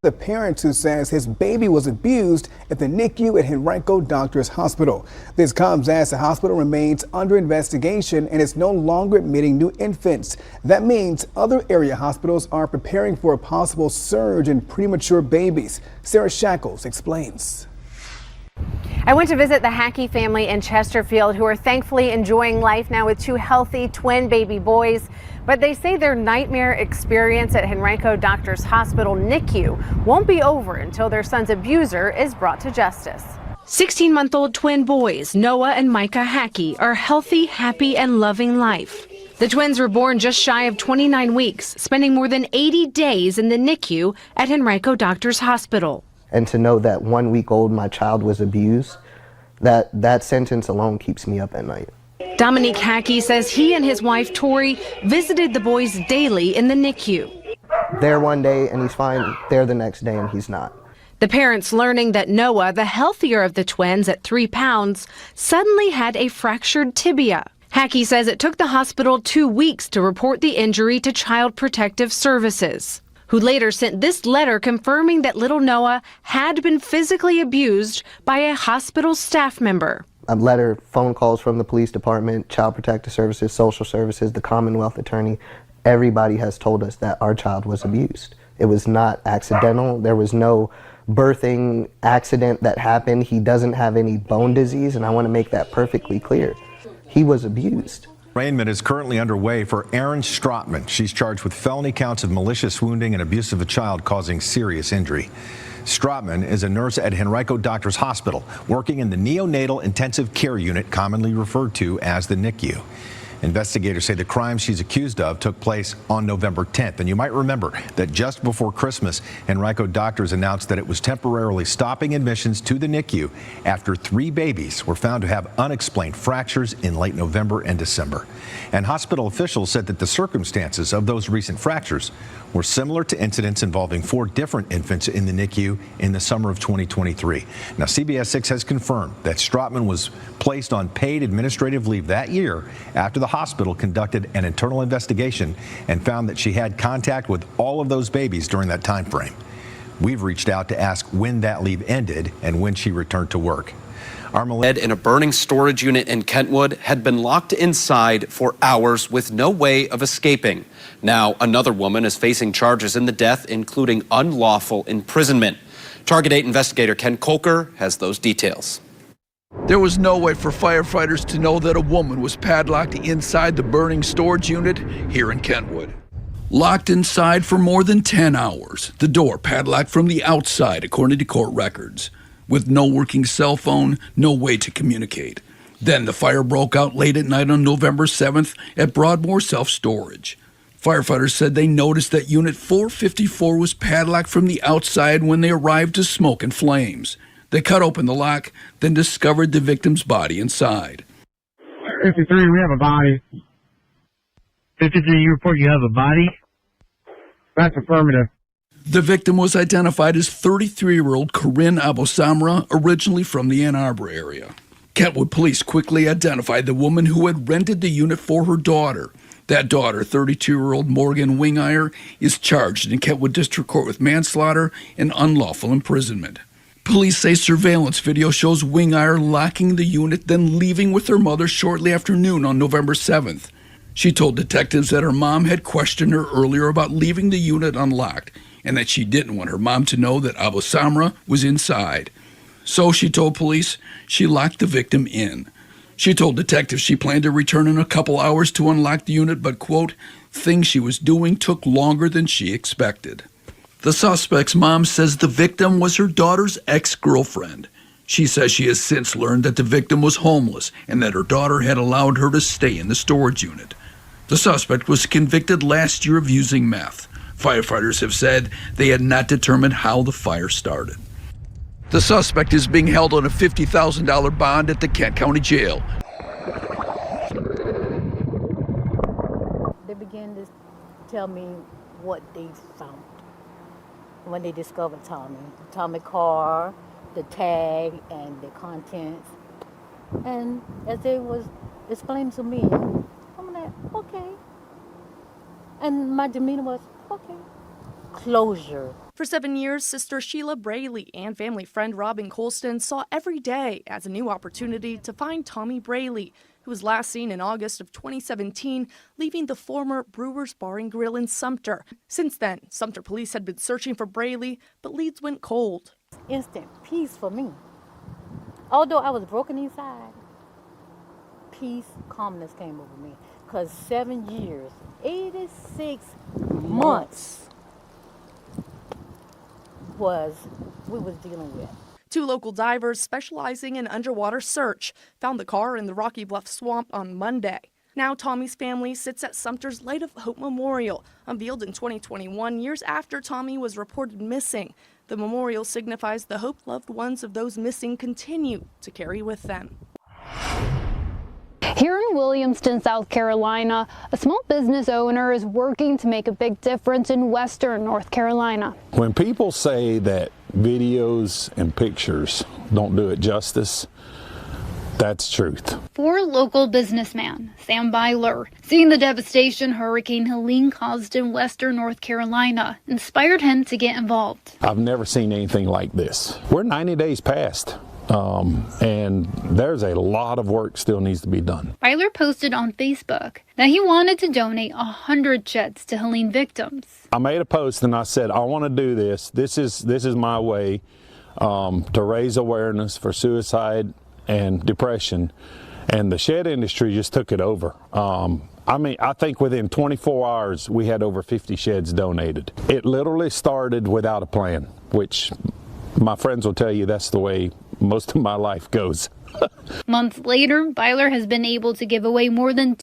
The parent who says his baby was abused at the NICU at Henrico Doctors Hospital. This comes as the hospital remains under investigation and is no longer admitting new infants. That means other area hospitals are preparing for a possible surge in premature babies. Sarah Shackles explains. I went to visit the Hackey family in Chesterfield, who are thankfully enjoying life now with 2 healthy twin baby boys. But they say their nightmare experience at Henrico Doctors Hospital NICU won't be over until their son's abuser is brought to justice. 16-month-old twin boys, Noah and Micah Hackey, are healthy, happy, and loving life. The twins were born just shy of 29 weeks, spending more than 80 days in the NICU at Henrico Doctors Hospital. And to know that 1 week old my child was abused, that sentence alone keeps me up at night. Dominique Hackey says he and his wife Tori visited the boys daily in the NICU. There one day and he's fine, there the next day and he's not. The parents learning that Noah, the healthier of the twins at 3 pounds, suddenly had a fractured tibia. Hackey says it took the hospital 2 weeks to report the injury to Child Protective Services, who later sent this letter confirming that little Noah had been physically abused by a hospital staff member. A letter, phone calls from the police department, Child Protective Services, social services, the Commonwealth attorney. Everybody has told us that our child was abused. It was not accidental. There was no birthing accident that happened. He doesn't have any bone disease, and I want to make that perfectly clear. He was abused. Arraignment is currently underway for Erin Strotman. She's charged with felony counts of malicious wounding and abuse of a child causing serious injury. Strotman is a nurse at Henrico Doctors Hospital, working in the neonatal intensive care unit, commonly referred to as the NICU. Investigators say the crime she's accused of took place on November 10th. And you might remember that just before Christmas, Henrico Doctors announced that it was temporarily stopping admissions to the NICU after 3 babies were found to have unexplained fractures in late November and December. And hospital officials said that the circumstances of those recent fractures were similar to incidents involving 4 different infants in the NICU in the summer of 2023. Now, CBS 6 has confirmed that Strotman was placed on paid administrative leave that year after the hospital conducted an internal investigation and found that she had contact with all of those babies during that time frame. We've reached out to ask when that leave ended and when she returned to work. Dead in a burning storage unit in Kentwood, had been locked inside for hours with no way of escaping. Now another woman is facing charges in the death, including unlawful imprisonment. Target 8 investigator Ken Kolker has those details. There was no way for firefighters to know that a woman was padlocked inside the burning storage unit here in Kentwood. Locked inside for more than 10 hours, the door padlocked from the outside, according to court records, with no working cell phone, no way to communicate. Then the fire broke out late at night on November 7th at Broadmoor Self-Storage. Firefighters said they noticed that Unit 454 was padlocked from the outside when they arrived to smoke and flames. They cut open the lock, then discovered the victim's body inside. 53, we have a body. 53, you report you have a body? That's affirmative. The victim was identified as 33-year-old Corinne Abosamra, originally from the Ann Arbor area. Kentwood police quickly identified the woman who had rented the unit for her daughter. That daughter, 32-year-old Morgan Wingeyer, is charged in Kentwood District Court with manslaughter and unlawful imprisonment. Police say surveillance video shows Wingeyer locking the unit, then leaving with her mother shortly after noon on November 7th. She told detectives that her mom had questioned her earlier about leaving the unit unlocked and that she didn't want her mom to know that Abosamra was inside. So she told police she locked the victim in. She told detectives she planned to return in a couple hours to unlock the unit, but, quote, things she was doing took longer than she expected. The suspect's mom says the victim was her daughter's ex-girlfriend. She says she has since learned that the victim was homeless and that her daughter had allowed her to stay in the storage unit. The suspect was convicted last year of using meth. Firefighters have said they had not determined how the fire started. The suspect is being held on a $50,000 bond at the Kent County Jail. They began to tell me what they found when they discovered Tommy car, the tag, and the contents. And as they was explaining to me, I'm like, okay. And my demeanor was, okay. Closure. For 7 years, Sister Sheila Braley and family friend Robin Colston saw every day as a new opportunity to find Tommy Braley, who was last seen in August of 2017, leaving the former Brewers Bar and Grill in Sumter. Since then, Sumter police had been searching for Braley, but leads went cold. Instant peace for me. Although I was broken inside, peace, calmness came over me. Because 7 years, 86 months we was dealing with. 2 local divers specializing in underwater search found the car in the Rocky Bluff Swamp on Monday. Now Tommy's family sits at Sumter's Light of Hope Memorial, unveiled in 2021, years after Tommy was reported missing. The memorial signifies the hope loved ones of those missing continue to carry with them. Here in Williamston, South Carolina, a small business owner is working to make a big difference in western North Carolina. When people say that videos and pictures don't do it justice, that's truth. For local businessman Sam Byler, seeing the devastation Hurricane Helene caused in western North Carolina inspired him to get involved. I've never seen anything like this. We're 90 days past. And there's a lot of work still needs to be done. Byler posted on Facebook that he wanted to donate 100 sheds to Helene victims. I made a post and I said, I want to do this. This is my way to raise awareness for suicide and depression. And the shed industry just took it over. I think within 24 hours, we had over 50 sheds donated. It literally started without a plan, which my friends will tell you that's the way most of my life goes. Months later, Byler has been able to give away more than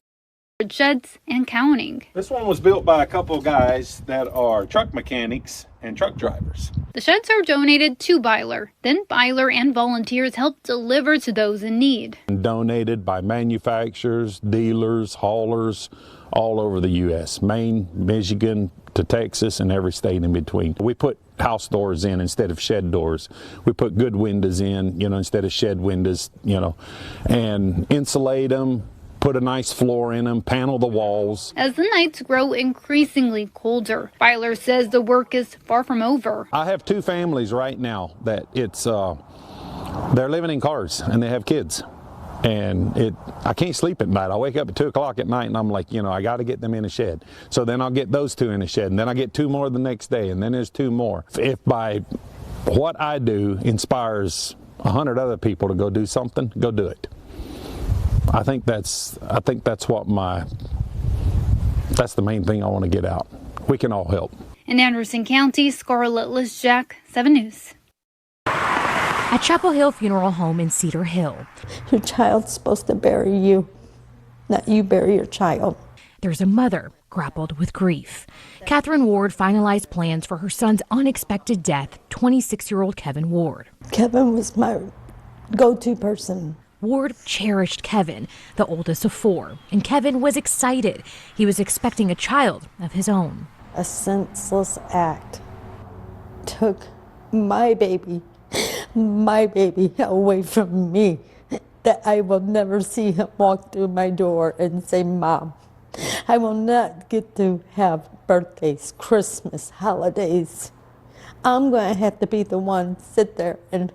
200 sheds and counting. This one was built by a couple of guys that are truck mechanics and truck drivers. The sheds are donated to Byler. Then Byler and volunteers help deliver to those in need. Donated by manufacturers, dealers, haulers all over the U.S., Maine, Michigan, to Texas, and every state in between. We put house doors in instead of shed doors. We put good windows in, instead of shed windows, and insulate them, put a nice floor in them, panel the walls. As the nights grow increasingly colder, Byler says the work is far from over. I have 2 families right now that they're living in cars and they have kids. And I can't sleep at night. I wake up at 2 o'clock at night and I'm like, I got to get them in a shed. So then I'll get those 2 in a shed, and then I get 2 more the next day, and then there's 2 more. If by what I do inspires 100 other people to go do something, go do it. I think that's the main thing I want to get out. We can all help. In Anderson County, Scarlett Lisjack, 7 News. At Chapel Hill Funeral Home in Cedar Hill. Your child's supposed to bury you, not you bury your child. There's a mother grappled with grief. Catherine Ward finalized plans for her son's unexpected death, 26-year-old Kevin Ward. Kevin was my go-to person. Ward cherished Kevin, the oldest of 4, and Kevin was excited. He was expecting a child of his own. A senseless act took my baby away from me, that I will never see him walk through my door and say, Mom. I will not get to have birthdays, Christmas, holidays. I'm going to have to be the one sit there and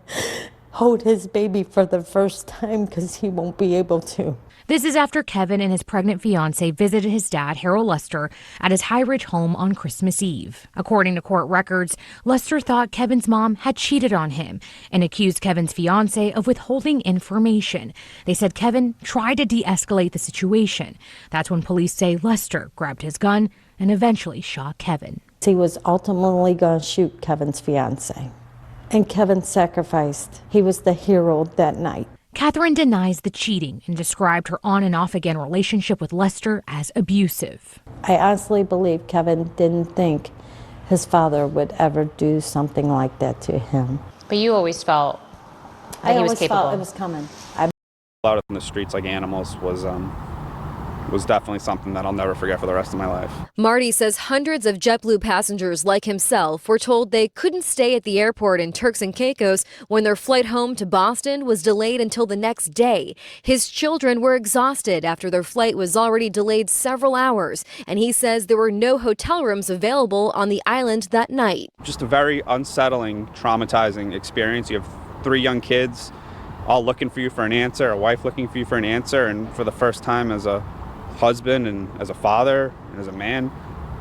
hold his baby for the first time because he won't be able to. This is after Kevin and his pregnant fiancée visited his dad, Harold Lester, at his High Ridge home on Christmas Eve. According to court records, Lester thought Kevin's mom had cheated on him and accused Kevin's fiancée of withholding information. They said Kevin tried to de-escalate the situation. That's when police say Lester grabbed his gun and eventually shot Kevin. He was ultimately going to shoot Kevin's fiancée, and Kevin sacrificed. He was the hero that night. Catherine denies the cheating and described her on and off again relationship with Lester as abusive. I honestly believe Kevin didn't think his father would ever do something like that to him. But you always felt that he was capable. I always felt it was coming. Out in the streets like animals was definitely something that I'll never forget for the rest of my life. Marty says hundreds of JetBlue passengers like himself were told they couldn't stay at the airport in Turks and Caicos when their flight home to Boston was delayed until the next day. His children were exhausted after their flight was already delayed several hours, and he says there were no hotel rooms available on the island that night. Just a very unsettling, traumatizing experience. You have 3 young kids all looking for you for an answer, a wife looking for you for an answer, and for the first time as a husband and as a father and as a man,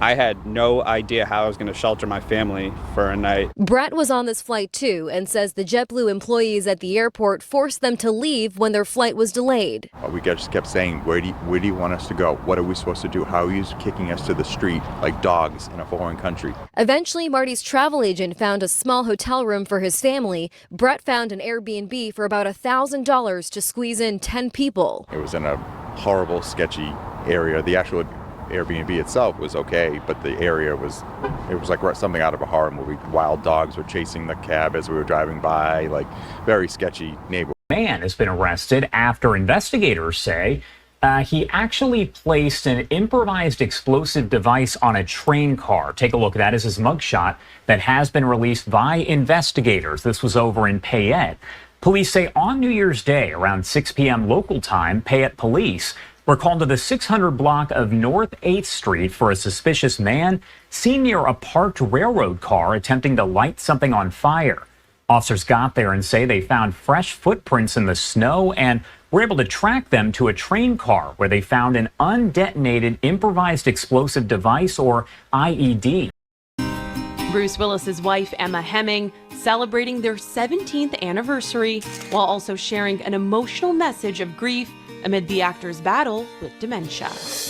I had no idea how I was going to shelter my family for a night. Brett was on this flight too and says the JetBlue employees at the airport forced them to leave when their flight was delayed. We just kept saying, where do you want us to go? What are we supposed to do? How are you kicking us to the street like dogs in a foreign country? Eventually, Marty's travel agent found a small hotel room for his family. Brett found an Airbnb for about $1,000 to squeeze in 10 people. It was in a horrible, sketchy area. The actual Airbnb itself was okay, but the area was like something out of a horror movie. Wild dogs were chasing the cab as we were driving by, like very sketchy neighborhood. A man has been arrested after investigators say he actually placed an improvised explosive device on a train car. Take a look. That is his mugshot that has been released by investigators. This was over in Payette. Police say on New Year's Day, around 6 p.m. local time, Payette police were called to the 600 block of North 8th Street for a suspicious man seen near a parked railroad car attempting to light something on fire. Officers got there and say they found fresh footprints in the snow and were able to track them to a train car where they found an undetonated improvised explosive device, or IED. Bruce Willis's wife, Emma Hemming, celebrating their 17th anniversary while also sharing an emotional message of grief amid the actor's battle with dementia.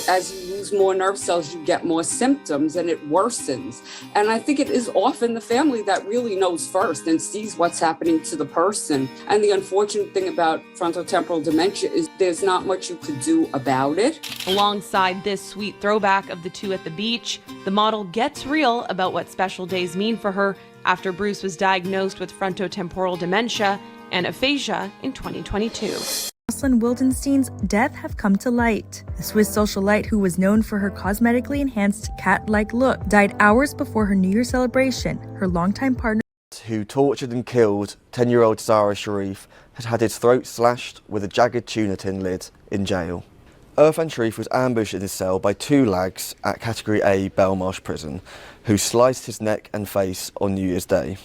As you lose more nerve cells, you get more symptoms and it worsens. And I think it is often the family that really knows first and sees what's happening to the person. And the unfortunate thing about frontotemporal dementia is there's not much you could do about it. Alongside this sweet throwback of the two at the beach, the model gets real about what special days mean for her after Bruce was diagnosed with frontotemporal dementia and aphasia in 2022. Jocelyn Wildenstein's death have come to light. The Swiss socialite, who was known for her cosmetically enhanced cat-like look, died hours before her New Year celebration. Her longtime partner, who tortured and killed 10-year-old Zara Sharif, had had his throat slashed with a jagged tuna tin lid in jail. Irfan Sharif was ambushed in his cell by 2 lags at Category A Belmarsh prison, who sliced his neck and face on New Year's Day.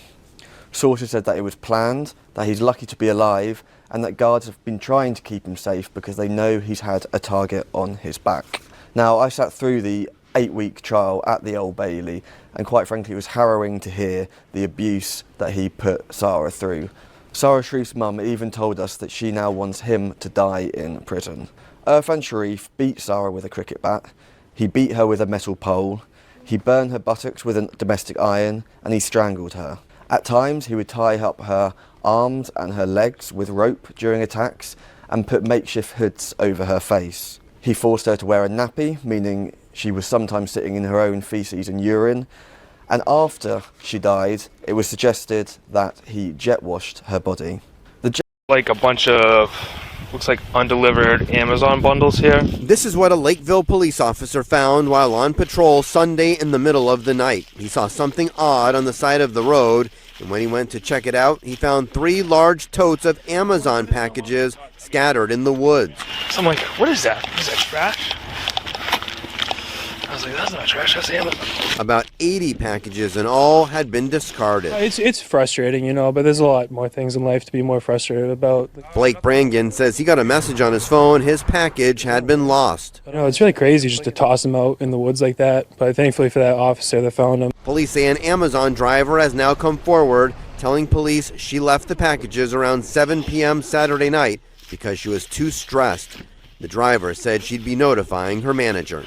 Sources said that it was planned, that he's lucky to be alive, and that guards have been trying to keep him safe because they know he's had a target on his back. Now, I sat through the 8-week trial at the Old Bailey, and quite frankly, it was harrowing to hear the abuse that he put Zara through. Sarah Sharif's mum even told us that she now wants him to die in prison. Irfan Sharif beat Sarah with a cricket bat, he beat her with a metal pole, he burned her buttocks with a domestic iron, and he strangled her. At times he would tie up her arms and her legs with rope during attacks and put makeshift hoods over her face. He forced her to wear a nappy, meaning she was sometimes sitting in her own feces and urine, and after she died, it was suggested that he jet washed her body. Like a bunch of, looks like undelivered Amazon bundles here. This is what a Lakeville police officer found while on patrol Sunday in the middle of the night. He saw something odd on the side of the road, and when he went to check it out, he found 3 large totes of Amazon packages scattered in the woods. So I'm like, what is that? Is that trash? I was like, that's not trash, that's Amazon. About 80 packages in all had been discarded. It's frustrating, but there's a lot more things in life to be more frustrated about. Blake Brangan says he got a message on his phone his package had been lost. It's really crazy just to toss them out in the woods like that, but thankfully for that officer that found them. Police say an Amazon driver has now come forward telling police she left the packages around 7 p.m. Saturday night because she was too stressed. The driver said she'd be notifying her manager.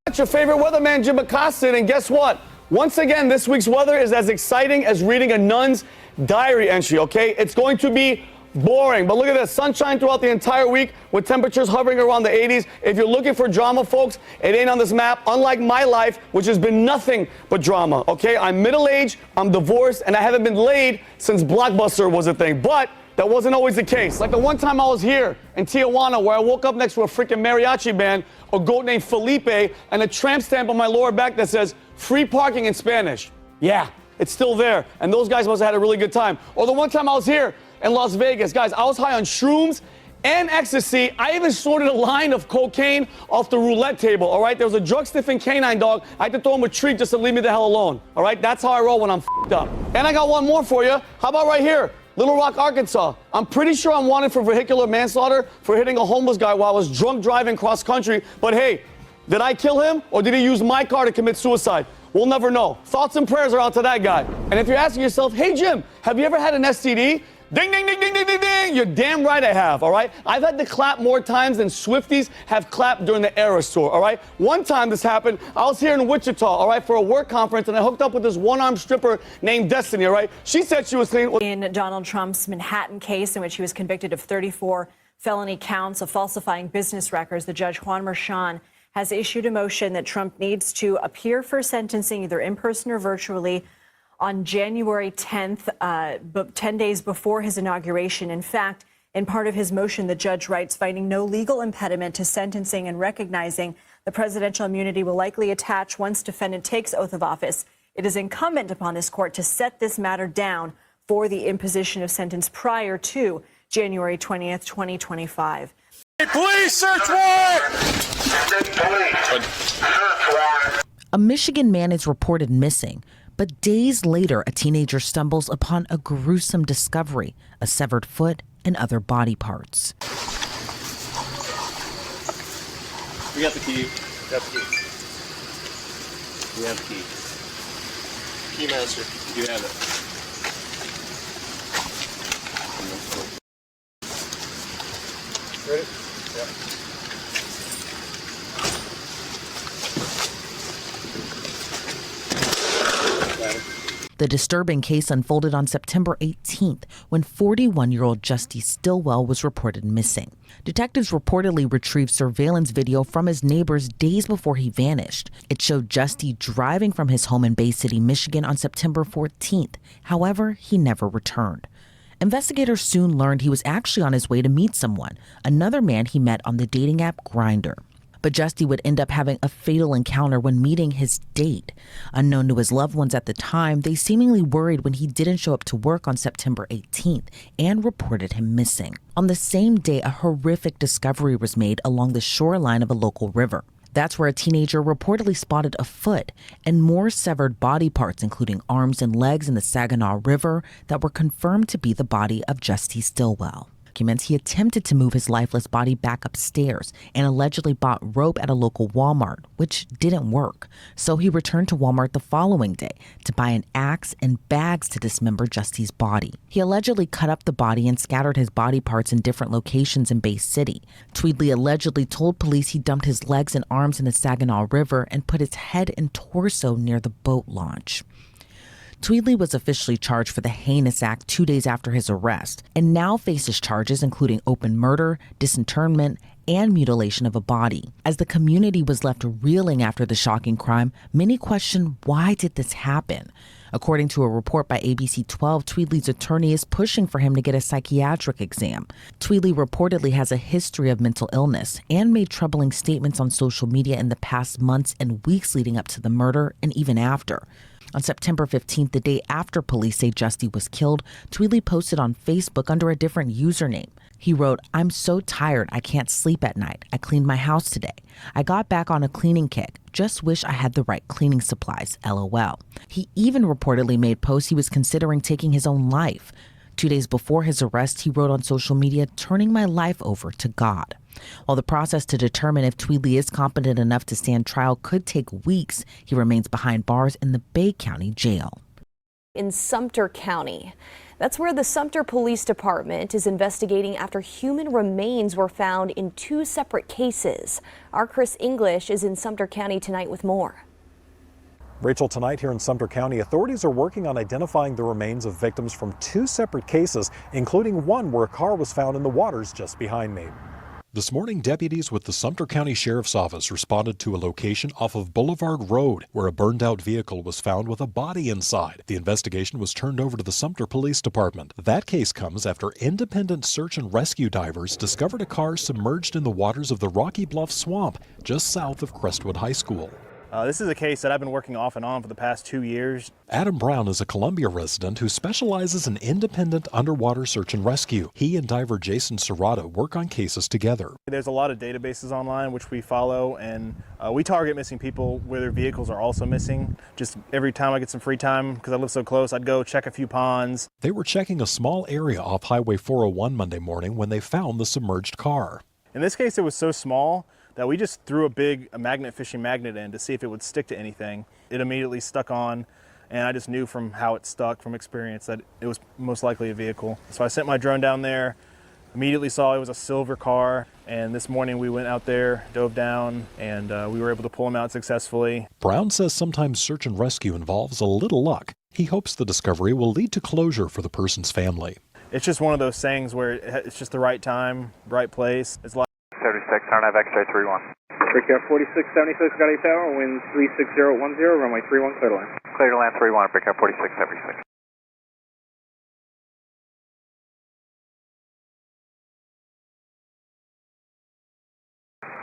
It's your favorite weatherman, Jim Acosta, and guess what? Once again, this week's weather is as exciting as reading a nun's diary entry, okay? It's going to be boring, but look at this. Sunshine throughout the entire week with temperatures hovering around the 80s. If you're looking for drama, folks, it ain't on this map, unlike my life, which has been nothing but drama, okay? I'm middle-aged, I'm divorced, and I haven't been laid since Blockbuster was a thing, but that wasn't always the case. Like the one time I was here in Tijuana where I woke up next to a freaking mariachi band, a goat named Felipe, and a tramp stamp on my lower back that says, free parking in Spanish. Yeah, it's still there. And those guys must have had a really good time. Or the one time I was here in Las Vegas, guys, I was high on shrooms and ecstasy. I even snorted a line of cocaine off the roulette table, all right? There was a drug-sniffing canine dog. I had to throw him a treat just to leave me the hell alone, all right? That's how I roll when I'm f***ed up. And I got one more for you. How about right here? Little Rock, Arkansas. I'm pretty sure I'm wanted for vehicular manslaughter for hitting a homeless guy while I was drunk driving cross country. But hey, did I kill him or did he use my car to commit suicide? We'll never know. Thoughts and prayers are out to that guy. And if you're asking yourself, hey Jim, have you ever had an STD? Ding, ding, ding, ding, ding, ding, ding. You're damn right I have, all right? I've had to clap more times than Swifties have clapped during the Eras tour, all right? One time this happened, I was here in Wichita, all right, for a work conference, and I hooked up with this one-armed stripper named Destiny, all right? She said she was clean. In Donald Trump's Manhattan case, in which he was convicted of 34 felony counts of falsifying business records, the judge Juan Merchan has issued a motion that Trump needs to appear for sentencing either in person or virtually on January 10th, 10 days before his inauguration. In fact, in part of his motion, the judge writes, finding no legal impediment to sentencing and recognizing the presidential immunity will likely attach once defendant takes oath of office. It is incumbent upon this court to set this matter down for the imposition of sentence prior to January 20th, 2025. Police search warrant! A Michigan man is reported missing. But days later, a teenager stumbles upon a gruesome discovery, a severed foot and other body parts. We got the key. Got the key. We have the key. Key master. You have it. Ready? Yeah. The disturbing case unfolded on September 18th when 41-year-old Justy Stillwell was reported missing. Detectives reportedly retrieved surveillance video from his neighbors days before he vanished. It showed Justy driving from his home in Bay City, Michigan on September 14th. However, he never returned. Investigators soon learned he was actually on his way to meet someone, another man he met on the dating app Grindr. But Justy would end up having a fatal encounter when meeting his date. Unknown to his loved ones at the time, they seemingly worried when he didn't show up to work on September 18th and reported him missing. On the same day, a horrific discovery was made along the shoreline of a local river. That's where a teenager reportedly spotted a foot and more severed body parts, including arms and legs in the Saginaw River, that were confirmed to be the body of Justy Stillwell. documents, he attempted to move his lifeless body back upstairs and allegedly bought rope at a local Walmart, which didn't work. So he returned to Walmart the following day to buy an axe and bags to dismember Justy's body. He allegedly cut up the body and scattered his body parts in different locations in Bay City. Tweedley allegedly told police he dumped his legs and arms in the Saginaw River and put his head and torso near the boat launch. Tweedley was officially charged for the heinous act 2 days after his arrest and now faces charges including open murder, disinterment, and mutilation of a body. As the community was left reeling after the shocking crime, many questioned why did this happen? According to a report by ABC 12, Tweedley's attorney is pushing for him to get a psychiatric exam. Tweedley reportedly has a history of mental illness and made troubling statements on social media in the past months and weeks leading up to the murder and even after. On September 15th, the day after police say Justy was killed, Tweedley posted on Facebook under a different username. He wrote, "I'm so tired I can't sleep at night. I cleaned my house today. I got back on a cleaning kick. Just wish I had the right cleaning supplies, LOL." He even reportedly made posts he was considering taking his own life. 2 days before his arrest, he wrote on social media, "Turning my life over to God." While the process to determine if Tweedley is competent enough to stand trial could take weeks, he remains behind bars in the Bay County Jail. In Sumter County. That's where the Sumter Police Department is investigating after human remains were found in 2 separate cases. Our Chris English is in Sumter County tonight with more. Rachel, tonight here in Sumter County, authorities are working on identifying the remains of victims from 2 separate cases, including one where a car was found in the waters just behind me. This morning, deputies with the Sumter County Sheriff's Office responded to a location off of Boulevard Road where a burned-out vehicle was found with a body inside. The investigation was turned over to the Sumter Police Department. That case comes after independent search and rescue divers discovered a car submerged in the waters of the Rocky Bluff Swamp just south of Crestwood High School. This is a case that I've been working off and on for the past 2 years. Adam Brown is a Columbia resident who specializes in independent underwater search and rescue. He and diver Jason Serrata work on cases together. There's a lot of databases online which we follow, and we target missing people where their vehicles are also missing. Just every time I get some free time, because I live so close, I'd go check a few ponds. They were checking a small area off Highway 401 Monday morning when they found the submerged car. In this case, it was so small that we just threw a fishing magnet in to see if it would stick to anything. It immediately stuck on, and I just knew from how it stuck from experience that it was most likely a vehicle. So I sent my drone down there, immediately saw it was a silver car, and this morning we went out there, dove down, and we were able to pull him out successfully. Brown says sometimes search and rescue involves a little luck. He hopes the discovery will lead to closure for the person's family. It's just one of those things where it's just the right time, right place. It's like 76, turn have X-ray 31. Breakout 4676, got 8 tower, wind 36010, runway 31, clear to land. Clear to land 31, breakout 4676.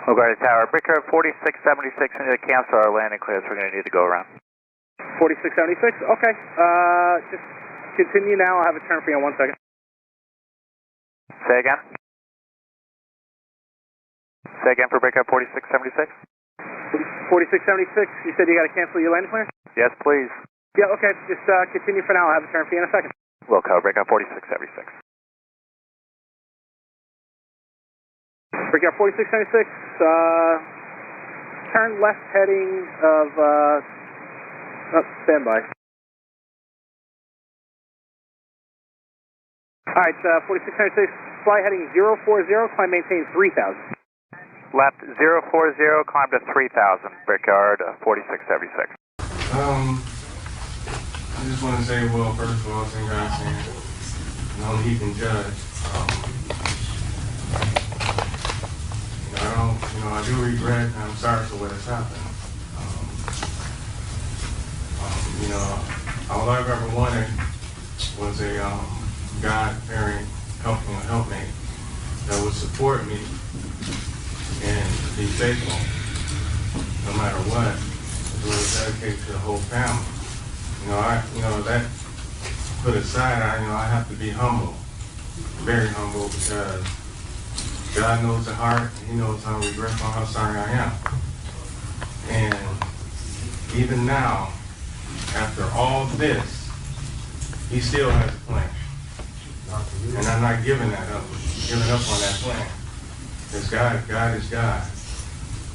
O'Garty Tower, breakout 4676 into the camp, so our landing clears, we're going to need to go around. 4676, okay. Just continue now, I'll have a turn for you in 1 second. Say again? Say again for breakout 4676? 4676, you said you got to cancel your landing clearance? Yes, please. Yeah, okay, just continue for now, I'll have a turn for you in a second. Wilco, breakout 4676. Breakout 4676, turn left heading of, standby. Alright, 4676, fly heading 040, climb maintain 3000. Left 040, climb to 3000, Brickyard 4676. I just want to say, well, first of all, congrats, and only he can judge. I do regret, and I'm sorry for what has happened. All I've ever wanted was a God-fearing helpmate that would support me and be faithful no matter what, as well as dedicate to the whole family. That put aside, I have to be humble, very humble, because God knows the heart, He knows how regretful, how sorry I am. And even now, after all this, He still has a plan. And I'm not giving that up, giving up on that plan. Because God is God.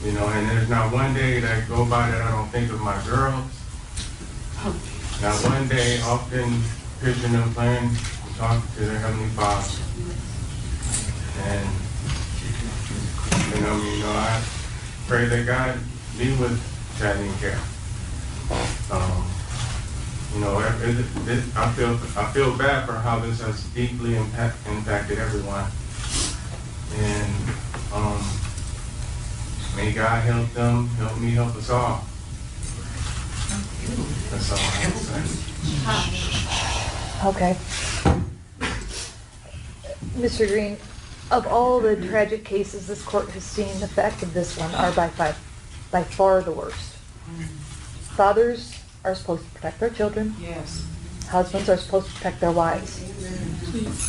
You know, and there's not one day that go by that I don't think of my girls. Not one day, often picturing them playing and talking to their Heavenly Father. And, I pray that God be with Chadney and Carol. I feel bad for how this has deeply impacted everyone. And may God help them, help me, help us all. That's all I have to say. Okay. Mr. Green, of all the tragic cases this court has seen, the facts of this one are by far the worst. Fathers are supposed to protect their children. Yes. Husbands are supposed to protect their wives.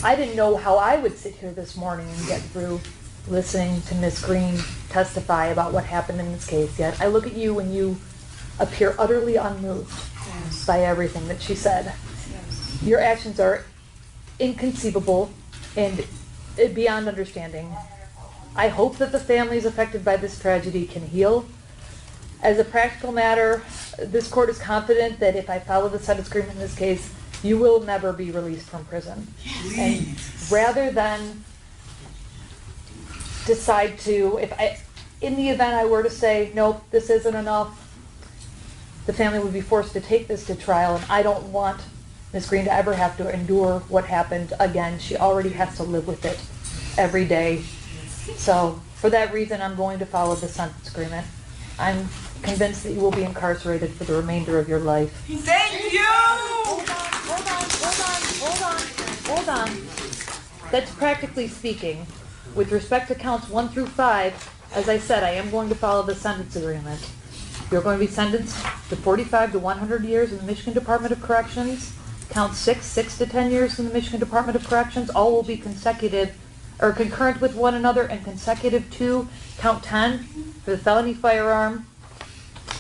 I didn't know how I would sit here this morning and get through listening to Ms. Green testify about what happened in this case, yet I look at you and you appear utterly unmoved by everything that she said. Yes. Your actions are inconceivable and beyond understanding. I hope that the families affected by this tragedy can heal. As a practical matter, this court is confident that if I follow the sentence agreement in this case, you will never be released from prison. And rather than decide to, in the event I were to say, nope, this isn't enough, the family would be forced to take this to trial, and I don't want Ms. Green to ever have to endure what happened again. She already has to live with it every day. So for that reason, I'm going to follow the sentence agreement. I'm convinced that you will be incarcerated for the remainder of your life. Thank you! Hold on. That's practically speaking. With respect to counts 1 through 5, as I said, I am going to follow the sentence agreement. You're going to be sentenced to 45 to 100 years in the Michigan Department of Corrections. Count 6 to 10 years in the Michigan Department of Corrections. All will be consecutive or concurrent with one another and consecutive to count 10 for the felony firearm,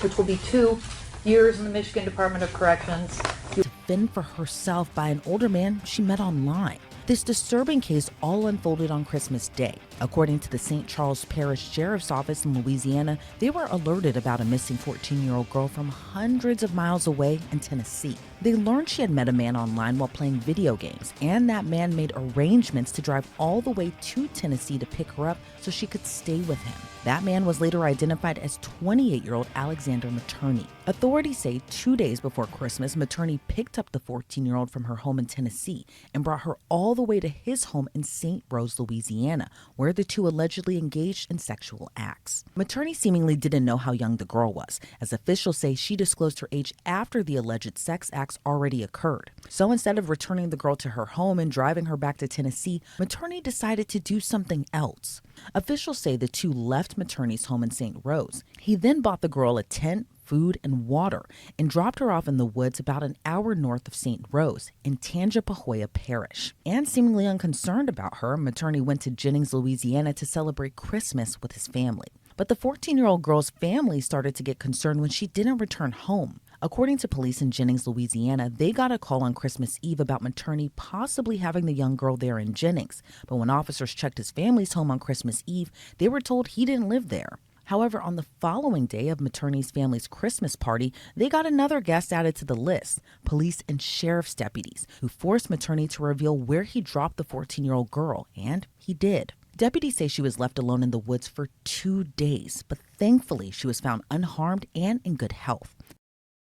which will be 2 years in the Michigan Department of Corrections. To fend for herself by an older man she met online. This disturbing case all unfolded on Christmas Day. According to the St. Charles Parish Sheriff's Office in Louisiana, they were alerted about a missing 14-year-old girl from hundreds of miles away in Tennessee. They learned she had met a man online while playing video games, and that man made arrangements to drive all the way to Tennessee to pick her up so she could stay with him. That man was later identified as 28-year-old Alexander Materney. Authorities say 2 days before Christmas, Materney picked up the 14-year-old from her home in Tennessee and brought her all the way to his home in St. Rose, Louisiana, where the two allegedly engaged in sexual acts. Materney seemingly didn't know how young the girl was, as officials say she disclosed her age after the alleged sex acts already occurred. So instead of returning the girl to her home and driving her back to Tennessee, Materney decided to do something else. Officials say the two left Materney's home in St. Rose. He then bought the girl a tent, food, and water, and dropped her off in the woods about an hour north of St. Rose in Tangipahoa Parish. And seemingly unconcerned about her, Materney went to Jennings, Louisiana to celebrate Christmas with his family. But the 14-year-old girl's family started to get concerned when she didn't return home. According to police in Jennings, Louisiana, they got a call on Christmas Eve about Materney possibly having the young girl there in Jennings. But when officers checked his family's home on Christmas Eve, they were told he didn't live there. However, on the following day of Materney's family's Christmas party, they got another guest added to the list, police and sheriff's deputies, who forced Materney to reveal where he dropped the 14-year-old girl, and he did. Deputies say she was left alone in the woods for 2 days, but thankfully she was found unharmed and in good health.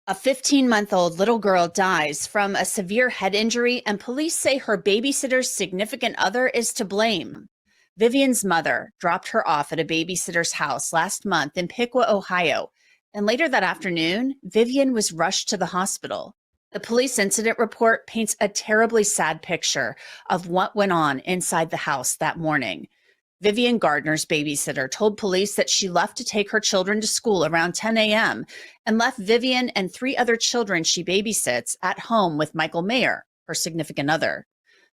A 15-month-old little girl dies from a severe head injury, and police say her babysitter's significant other is to blame. Vivian's mother dropped her off at a babysitter's house last month in Piqua, Ohio, and later that afternoon, Vivian was rushed to the hospital. The police incident report paints a terribly sad picture of what went on inside the house that morning. Vivian Gardner's babysitter told police that she left to take her children to school around 10 a.m. and left Vivian and 3 other children she babysits at home with Michael Mayer, her significant other.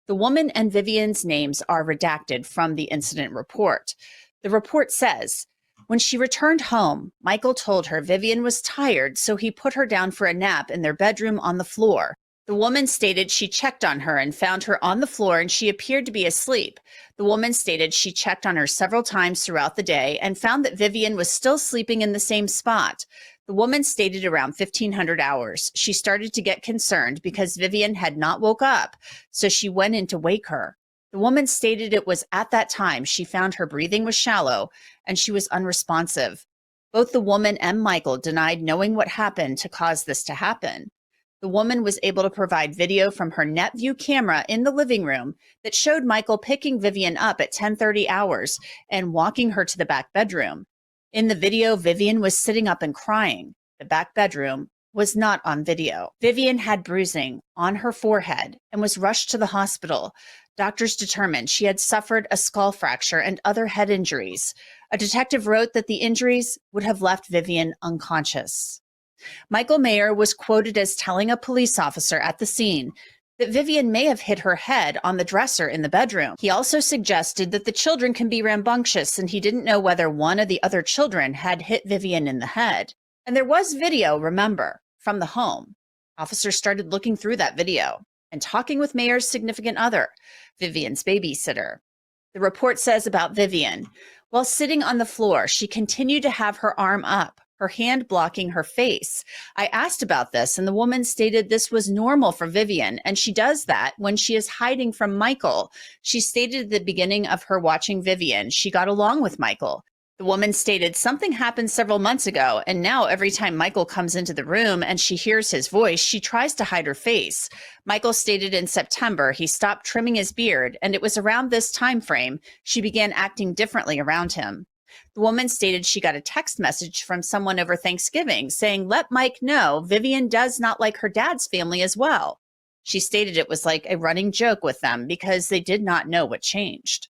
The woman and Vivian's names are redacted from the incident report. The report says, when she returned home, Michael told her Vivian was tired, so he put her down for a nap in their bedroom on the floor. The woman stated she checked on her and found her on the floor and she appeared to be asleep. The woman stated she checked on her several times throughout the day and found that Vivian was still sleeping in the same spot. The woman stated around 1500 hours. She started to get concerned because Vivian had not woke up, so she went in to wake her. The woman stated it was at that time she found her breathing was shallow and she was unresponsive. Both the woman and Michael denied knowing what happened to cause this to happen. The woman was able to provide video from her NetView camera in the living room that showed Michael picking Vivian up at 10:30 hours and walking her to the back bedroom. In the video, Vivian was sitting up and crying. The back bedroom was not on video. Vivian had bruising on her forehead and was rushed to the hospital. Doctors determined she had suffered a skull fracture and other head injuries. A detective wrote that the injuries would have left Vivian unconscious. Michael Mayer was quoted as telling a police officer at the scene that Vivian may have hit her head on the dresser in the bedroom. He also suggested that the children can be rambunctious and he didn't know whether one of the other children had hit Vivian in the head. And there was video, remember, from the home. Officers started looking through that video and talking with Mayer's significant other, Vivian's babysitter. The report says about Vivian, while sitting on the floor, she continued to have her arm up, her hand blocking her face. I asked about this, and the woman stated this was normal for Vivian, and she does that when she is hiding from Michael. She stated at the beginning of her watching Vivian, she got along with Michael. The woman stated something happened several months ago, and now every time Michael comes into the room and she hears his voice, she tries to hide her face. Michael stated in September he stopped trimming his beard, and it was around this time frame she began acting differently around him. The woman stated she got a text message from someone over Thanksgiving saying, "Let Mike know Vivian does not like her dad's family as well." She stated it was like a running joke with them because they did not know what changed.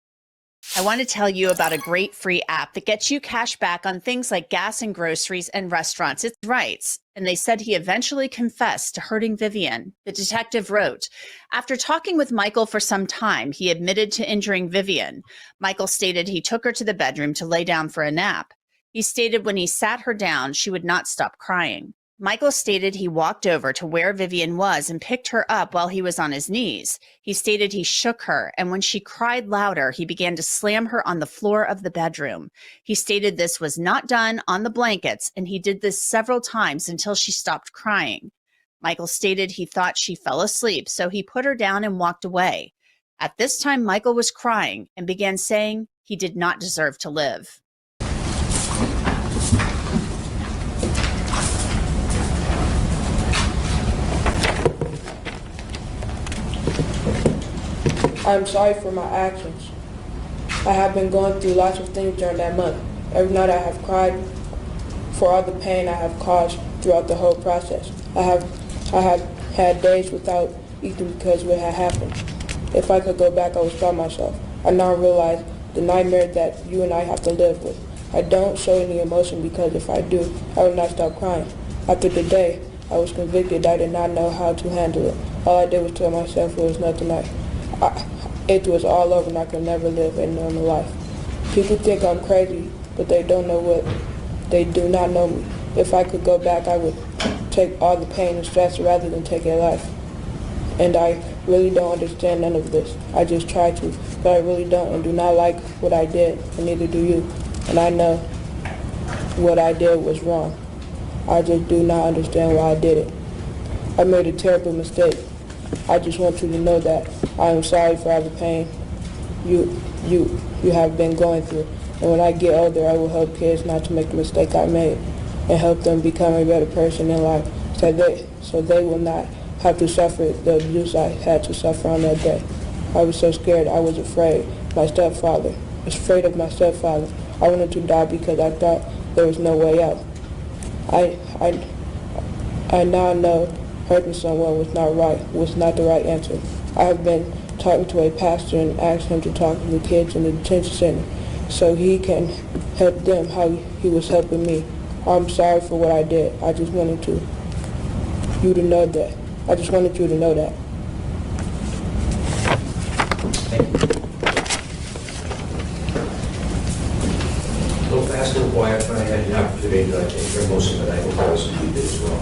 I want to tell you about a great free app that gets you cash back on things like gas and groceries and restaurants. It's Rights, and they said he eventually confessed to hurting Vivian. The detective wrote, after talking with Michael for some time, he admitted to injuring Vivian. Michael stated he took her to the bedroom to lay down for a nap. He stated when he sat her down, she would not stop crying. Michael stated he walked over to where Vivian was and picked her up while he was on his knees. He stated he shook her, and when she cried louder, he began to slam her on the floor of the bedroom. He stated this was not done on the blankets, and he did this several times until she stopped crying. Michael stated he thought she fell asleep, so he put her down and walked away. At this time, Michael was crying and began saying he did not deserve to live. I'm sorry for my actions. I have been going through lots of things during that month. Every night I have cried for all the pain I have caused throughout the whole process. I have had days without eating because of what had happened. If I could go back, I would stop myself. I now realize the nightmare that you and I have to live with. I don't show any emotion because if I do, I will not stop crying. After the day I was convicted, I did not know how to handle it. All I did was tell myself it was nothing. It was all over and I could never live a normal life. People think I'm crazy, but they don't know what. They do not know me. If I could go back, I would take all the pain and stress rather than take a life. And I really don't understand none of this. I just try to, but I really don't and do not like what I did, and neither do you. And I know what I did was wrong. I just do not understand why I did it. I made a terrible mistake. I just want you to know that I am sorry for all the pain you have been going through. And when I get older, I will help kids not to make the mistake I made and help them become a better person in life so they will not have to suffer the abuse I had to suffer on that day. I was so scared. I was afraid. I was afraid of my stepfather. I wanted to die because I thought there was no way out. I now know hurting someone was not the right answer. I have been talking to a pastor and asked him to talk to the kids in the detention center so he can help them how he was helping me. I'm sorry for what I did. I just wanted you to know that. I just wanted you to know that. So fast and quiet, but I had the opportunity to take your emotion, but I hope I was you did as well.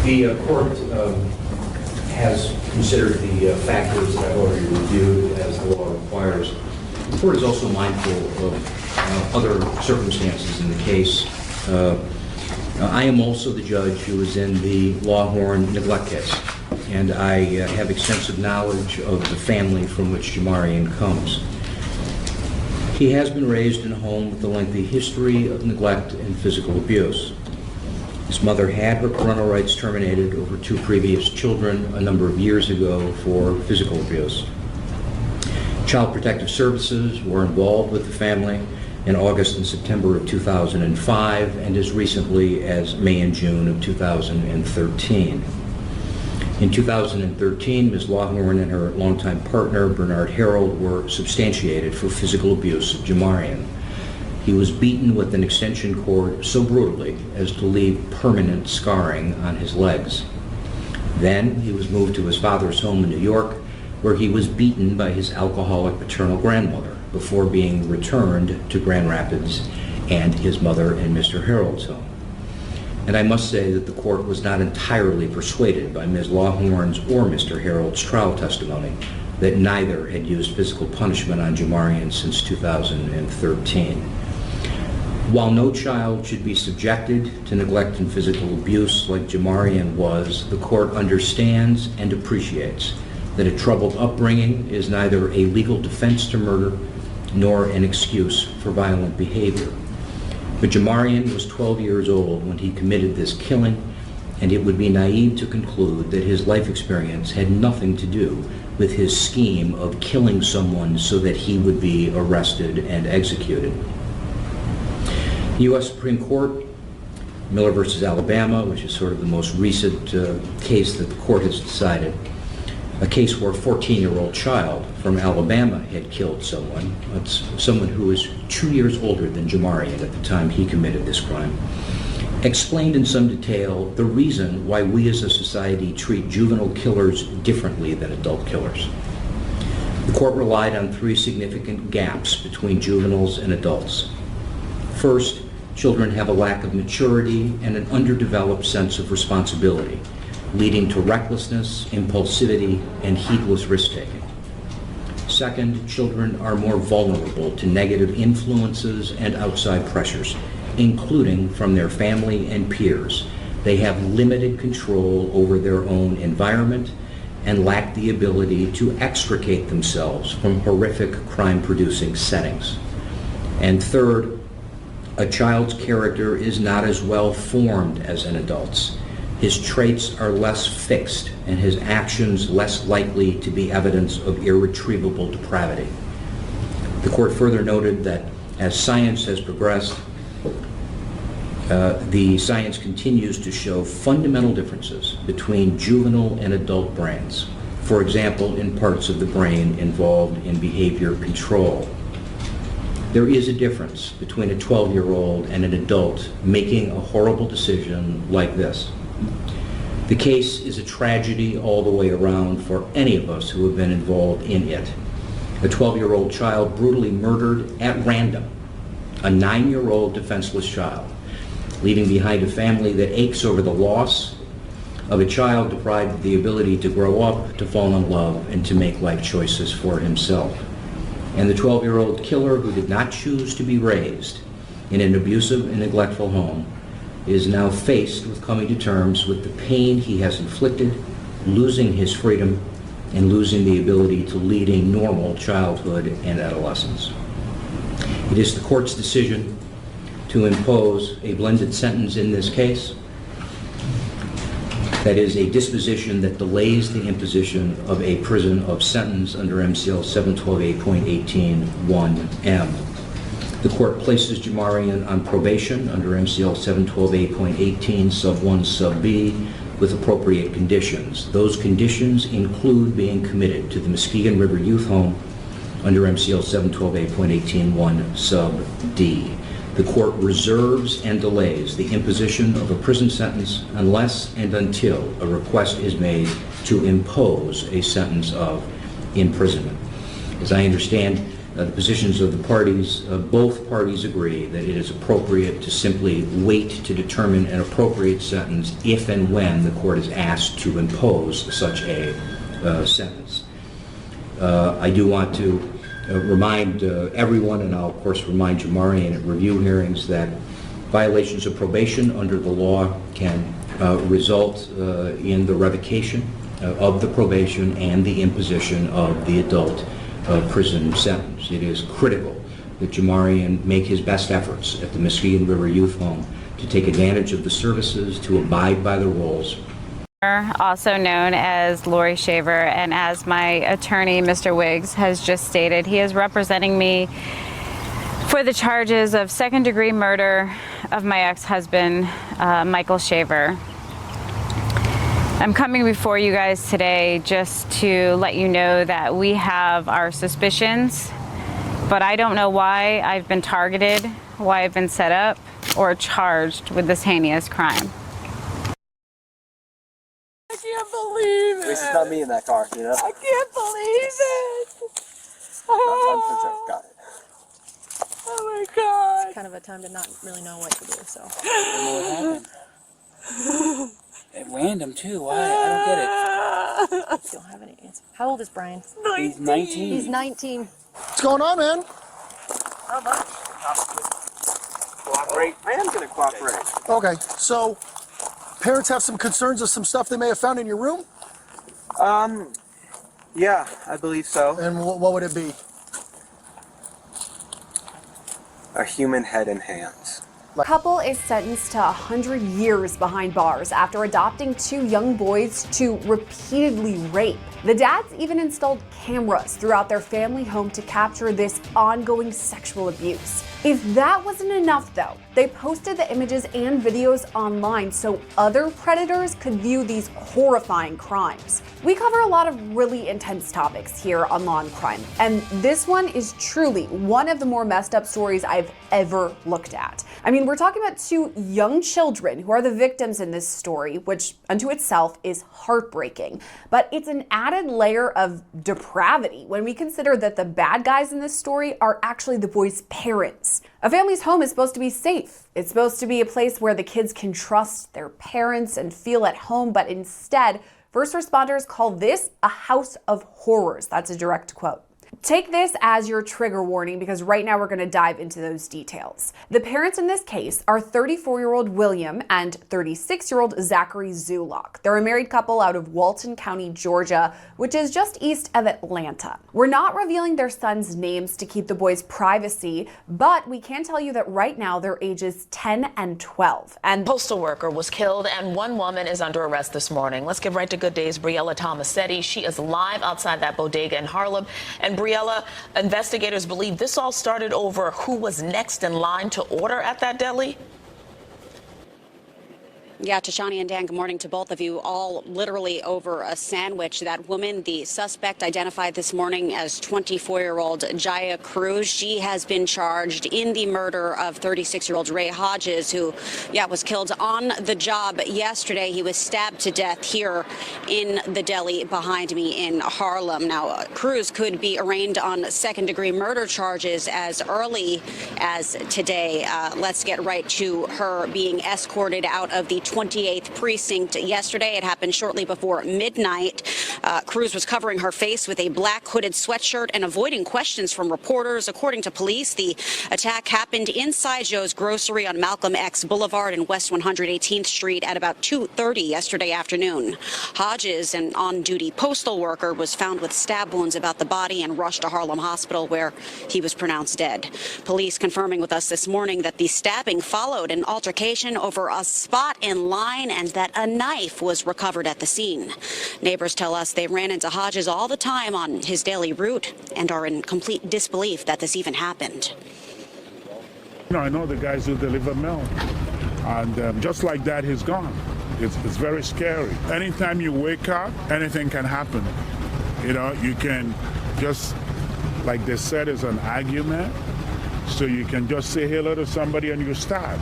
The court has considered the factors that I've already reviewed as the law requires. The court is also mindful of other circumstances in the case. I am also the judge who was in the Lawhorn neglect case, and I have extensive knowledge of the family from which Jamarian comes. He has been raised in a home with a lengthy history of neglect and physical abuse. His mother had her parental rights terminated over 2 previous children a number of years ago for physical abuse. Child Protective Services were involved with the family in August and September of 2005 and as recently as May and June of 2013. In 2013, Ms. Lawhorn and her longtime partner, Bernard Harold, were substantiated for physical abuse of Jamarian. He was beaten with an extension cord so brutally as to leave permanent scarring on his legs. Then he was moved to his father's home in New York, where he was beaten by his alcoholic paternal grandmother before being returned to Grand Rapids and his mother and Mr. Harold's home. And I must say that the court was not entirely persuaded by Ms. Lawhorn's or Mr. Harold's trial testimony that neither had used physical punishment on Jamarian since 2013. While no child should be subjected to neglect and physical abuse like Jamarian was, the court understands and appreciates that a troubled upbringing is neither a legal defense to murder nor an excuse for violent behavior. But Jamarian was 12 years old when he committed this killing, and it would be naive to conclude that his life experience had nothing to do with his scheme of killing someone so that he would be arrested and executed. The U.S. Supreme Court, Miller versus Alabama, which is sort of the most recent case that the court has decided, a case where a 14-year-old child from Alabama had killed someone. That's someone who was 2 years older than Jamarian at the time he committed this crime. Explained in some detail the reason why we as a society treat juvenile killers differently than adult killers. The court relied on 3 significant gaps between juveniles and adults. First, children have a lack of maturity and an underdeveloped sense of responsibility, leading to recklessness, impulsivity, and heedless risk-taking. Second, children are more vulnerable to negative influences and outside pressures, including from their family and peers. They have limited control over their own environment and lack the ability to extricate themselves from horrific crime-producing settings. And third, a child's character is not as well formed as an adult's. His traits are less fixed and his actions less likely to be evidence of irretrievable depravity. The court further noted that as science has progressed, the science continues to show fundamental differences between juvenile and adult brains. For example, in parts of the brain involved in behavior control. There is a difference between a 12-year-old and an adult making a horrible decision like this. The case is a tragedy all the way around for any of us who have been involved in it. A 12-year-old child brutally murdered at random, a 9-year-old defenseless child, leaving behind a family that aches over the loss of a child deprived of the ability to grow up, to fall in love, and to make life choices for himself. And the 12-year-old killer who did not choose to be raised in an abusive and neglectful home is now faced with coming to terms with the pain he has inflicted, losing his freedom, and losing the ability to lead a normal childhood and adolescence. It is the court's decision to impose a blended sentence in this case. That is a disposition that delays the imposition of a prison of sentence under MCL 712.8.18(1)M. The court places Jamarian on probation under MCL 712.8.18 sub 1 sub B with appropriate conditions. Those conditions include being committed to the Muskegon River Youth Home under MCL 712.8.18(1) sub D. The court reserves and delays the imposition of a prison sentence unless and until a request is made to impose a sentence of imprisonment. As I understand the positions of the parties. Both parties agree that it is appropriate to simply wait to determine an appropriate sentence if and when the court is asked to impose such a sentence. I do want to remind everyone, and I'll of course remind Jamari at review hearings, that violations of probation under the law can result in the revocation of the probation and the imposition of the adult prison sentence. It is critical that Jamarian make his best efforts at the Muskegon River Youth Home to take advantage of the services, to abide by the rules. Also known as Lori Shaver, and as my attorney, Mr. Wiggs, has just stated, he is representing me for the charges of second-degree murder of my ex-husband, Michael Shaver. I'm coming before you guys today just to let you know that we have our suspicions, but I don't know why I've been targeted, why I've been set up, or charged with this heinous crime. I can't believe it. At least it's not me in that car, you know? I can't believe it. I'm for sure. Got it. Oh my God. It's kind of a time to not really know what to do, so. I don't know what happened. At random too. Why? I don't get it. I don't have any answer. How old is Brian? He's 19. He's 19. What's going on, man? Not much. Cooperate. I am going to cooperate. Okay, so parents have some concerns of some stuff they may have found in your room? Yeah, I believe so. And what would it be? A human head and hands. The couple is sentenced to 100 years behind bars after adopting 2 young boys to repeatedly rape. The dads even installed cameras throughout their family home to capture this ongoing sexual abuse. If that wasn't enough though, they posted the images and videos online so other predators could view these horrifying crimes. We cover a lot of really intense topics here on Law and Crime, and this one is truly one of the more messed up stories I've ever looked at. I mean, we're talking about 2 young children who are the victims in this story, which unto itself is heartbreaking. But it's an added layer of depravity when we consider that the bad guys in this story are actually the boys' parents. A family's home is supposed to be safe. It's supposed to be a place where the kids can trust their parents and feel at home, but instead, first responders call this a house of horrors. That's a direct quote. Take this as your trigger warning because right now we're going to dive into those details. The parents in this case are 34-year-old William and 36-year-old Zachary Zulock. They're a married couple out of Walton County, Georgia, which is just east of Atlanta. We're not revealing their sons' names to keep the boys' privacy, but we can tell you that right now their ages 10 and 12. And postal worker was killed and 1 woman is under arrest this morning. Let's get right to Good Day's Briella Tomasetti. She is live outside that bodega in Harlem. And Briella, investigators believe this all started over who was next in line to order at that deli. Yeah, Tashani and Dan, good morning to both of you. All literally over a sandwich. That woman, the suspect identified this morning as 24-year-old Jaya Cruz. She has been charged in the murder of 36-year-old Ray Hodges, who, was killed on the job yesterday. He was stabbed to death here in the deli behind me in Harlem. Now, Cruz could be arraigned on second-degree murder charges as early as today. Let's get right to her being escorted out of the 28th precinct yesterday. It happened shortly before midnight. Cruz was covering her face with a black hooded sweatshirt and avoiding questions from reporters. According to police, the attack happened inside Joe's Grocery on Malcolm X Boulevard and West 118th Street at about 2:30 yesterday afternoon. Hodges, an on-duty postal worker, was found with stab wounds about the body and rushed to Harlem Hospital, where he was pronounced dead. Police confirming with us this morning that the stabbing followed an altercation over a spot in line and that a knife was recovered at the scene. Neighbors tell us they ran into Hodges all the time on his daily route and are in complete disbelief that this even happened. I know the guys who deliver mail, and just like that, he's gone. It's very scary. Anytime you wake up, anything can happen. You can just, like they said, it's an argument, so you can just say hello to somebody and you stab.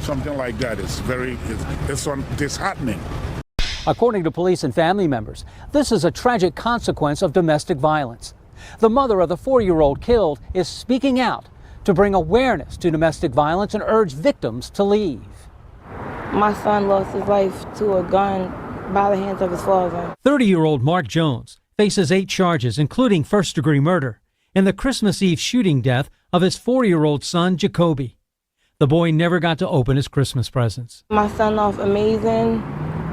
Something like that. It's disheartening. According to police and family members, this is a tragic consequence of domestic violence. The mother of the 4-year-old killed is speaking out to bring awareness to domestic violence and urge victims to leave. My son lost his life to a gun by the hands of his father. 30-year-old Mark Jones faces 8 charges, including first-degree murder, in the Christmas Eve shooting death of his 4-year-old son, Jacoby. The boy never got to open his Christmas presents. My son off amazing.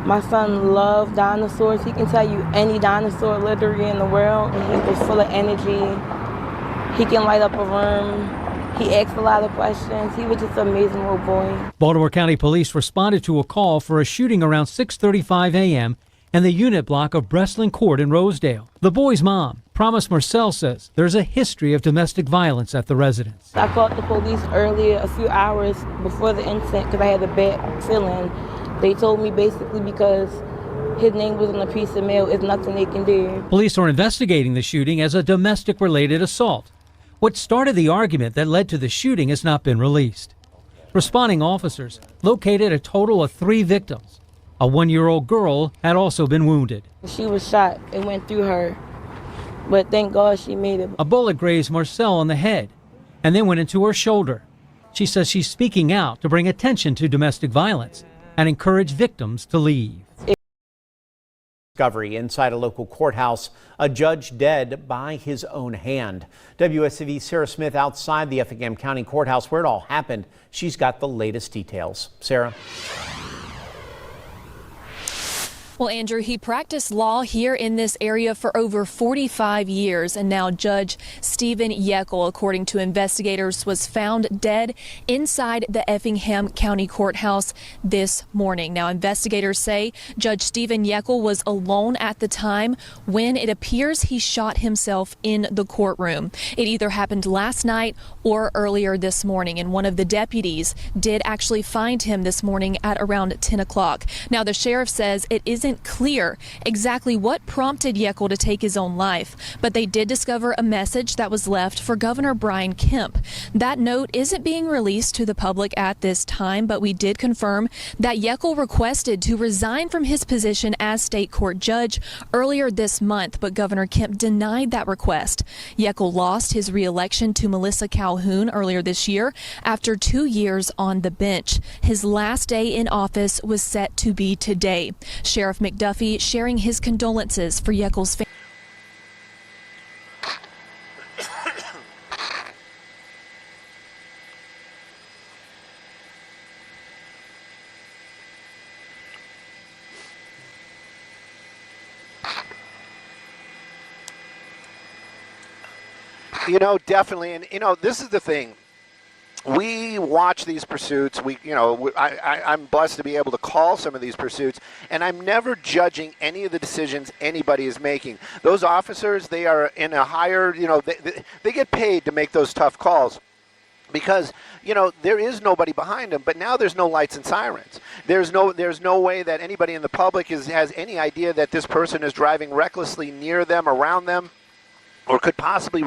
My son loved dinosaurs. He can tell you any dinosaur literally in the world. He was full of energy. He can light up a room. He asked a lot of questions. He was just an amazing little boy. Baltimore County Police responded to a call for a shooting around 6:35 a.m. in the unit block of Breslin Court in Rosedale. The boy's mom, Promise Marcel, says there's a history of domestic violence at the residence. I called the police earlier, a few hours before the incident, because I had a bad feeling. They told me basically because his name was on a piece of mail, it's nothing they can do. Police are investigating the shooting as a domestic-related assault. What started the argument that led to the shooting has not been released. Responding officers located a total of 3 victims. A 1-year-old girl had also been wounded. She was shot. It went through her, but thank God she made it. A bullet grazed Marcel on the head and then went into her shoulder. She says she's speaking out to bring attention to domestic violence and encourage victims to leave. Discovery inside a local courthouse, a judge dead by his own hand. WSCV's Sarah Smith outside the Effingham County Courthouse where it all happened. She's got the latest details. Sarah. Well, Andrew, he practiced law here in this area for over 45 years, and now Judge Stephen Yeckel, according to investigators, was found dead inside the Effingham County Courthouse this morning. Now, investigators say Judge Stephen Yeckel was alone at the time when it appears he shot himself in the courtroom. It either happened last night or earlier this morning, and one of the deputies did actually find him this morning at around 10 o'clock. Now, the sheriff says it isn't clear exactly what prompted Yeckel to take his own life, but they did discover a message that was left for Governor Brian Kemp. That note isn't being released to the public at this time, but we did confirm that Yeckel requested to resign from his position as state court judge earlier this month, but Governor Kemp denied that request. Yeckel lost his re-election to Melissa Calhoun earlier this year after 2 years on the bench. His last day in office was set to be today. Sheriff McDuffie sharing his condolences for Yeckel's family. You know, definitely, and you know, this is the thing. We watch these pursuits. I'm blessed to be able to call some of these pursuits, and I'm never judging any of the decisions anybody is making. Those officers, they are in a higher, they get paid to make those tough calls. Because, there is nobody behind them, but now there's no lights and sirens. There's no way that anybody in the public has any idea that this person is driving recklessly near them, around them, or could possibly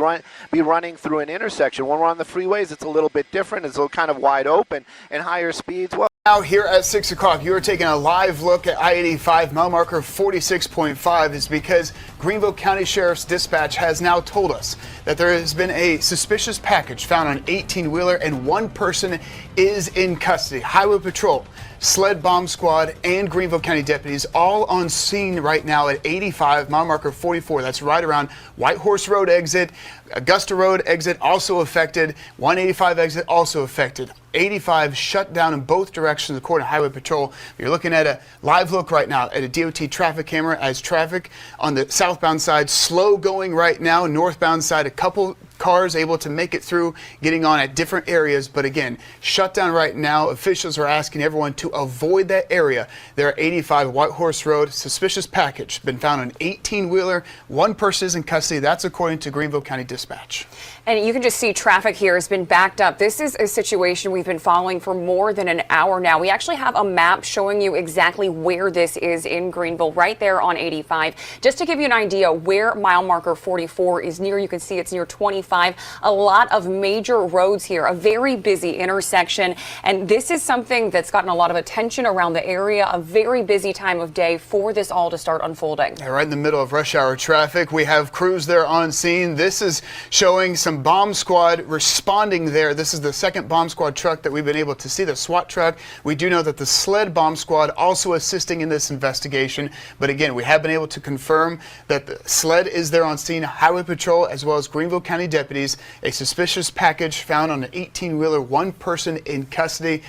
be running through an intersection. When we're on the freeways, it's a little bit different. It's a little kind of wide open and higher speeds. Well, now here at 6 o'clock, you are taking a live look at I-85 mile marker 46.5 is because Greenville County Sheriff's Dispatch has now told us that there has been a suspicious package found on an 18-wheeler and one person is in custody. Highway Patrol, Sled Bomb Squad, and Greenville County deputies all on scene right now at 85 mile marker 44. That's right around White Horse Road exit, Augusta Road exit also affected, 185 exit also affected. 85 shut down in both directions according to Highway Patrol. You're looking at a live look right now at a DOT traffic camera as traffic on the southbound side slow going right now. Northbound side, a couple cars able to make it through, getting on at different areas, but again, shut down right now. Officials are asking everyone to avoid that area. They're at 85 White Horse Road. Suspicious package been found on an 18-wheeler. One person is in custody. That's according to Greenville County Dispatch. And you can just see traffic here has been backed up. This is a situation we've been following for more than an hour now. We actually have a map showing you exactly where this is in Greenville, right there on 85. Just to give you an idea where mile marker 44 is near, you can see it's near 24 135. A lot of major roads here, a very busy intersection. And this is something that's gotten a lot of attention around the area, a very busy time of day for this all to start unfolding. Yeah, right in the middle of rush hour traffic, we have crews there on scene. This is showing some bomb squad responding there. This is the second bomb squad truck that we've been able to see, the SWAT truck. We do know that the SLED bomb squad also assisting in this investigation. But again, we have been able to confirm that the SLED is there on scene, Highway Patrol, as well as Greenville County deputies. A suspicious package found on an 18-wheeler, one person in custody.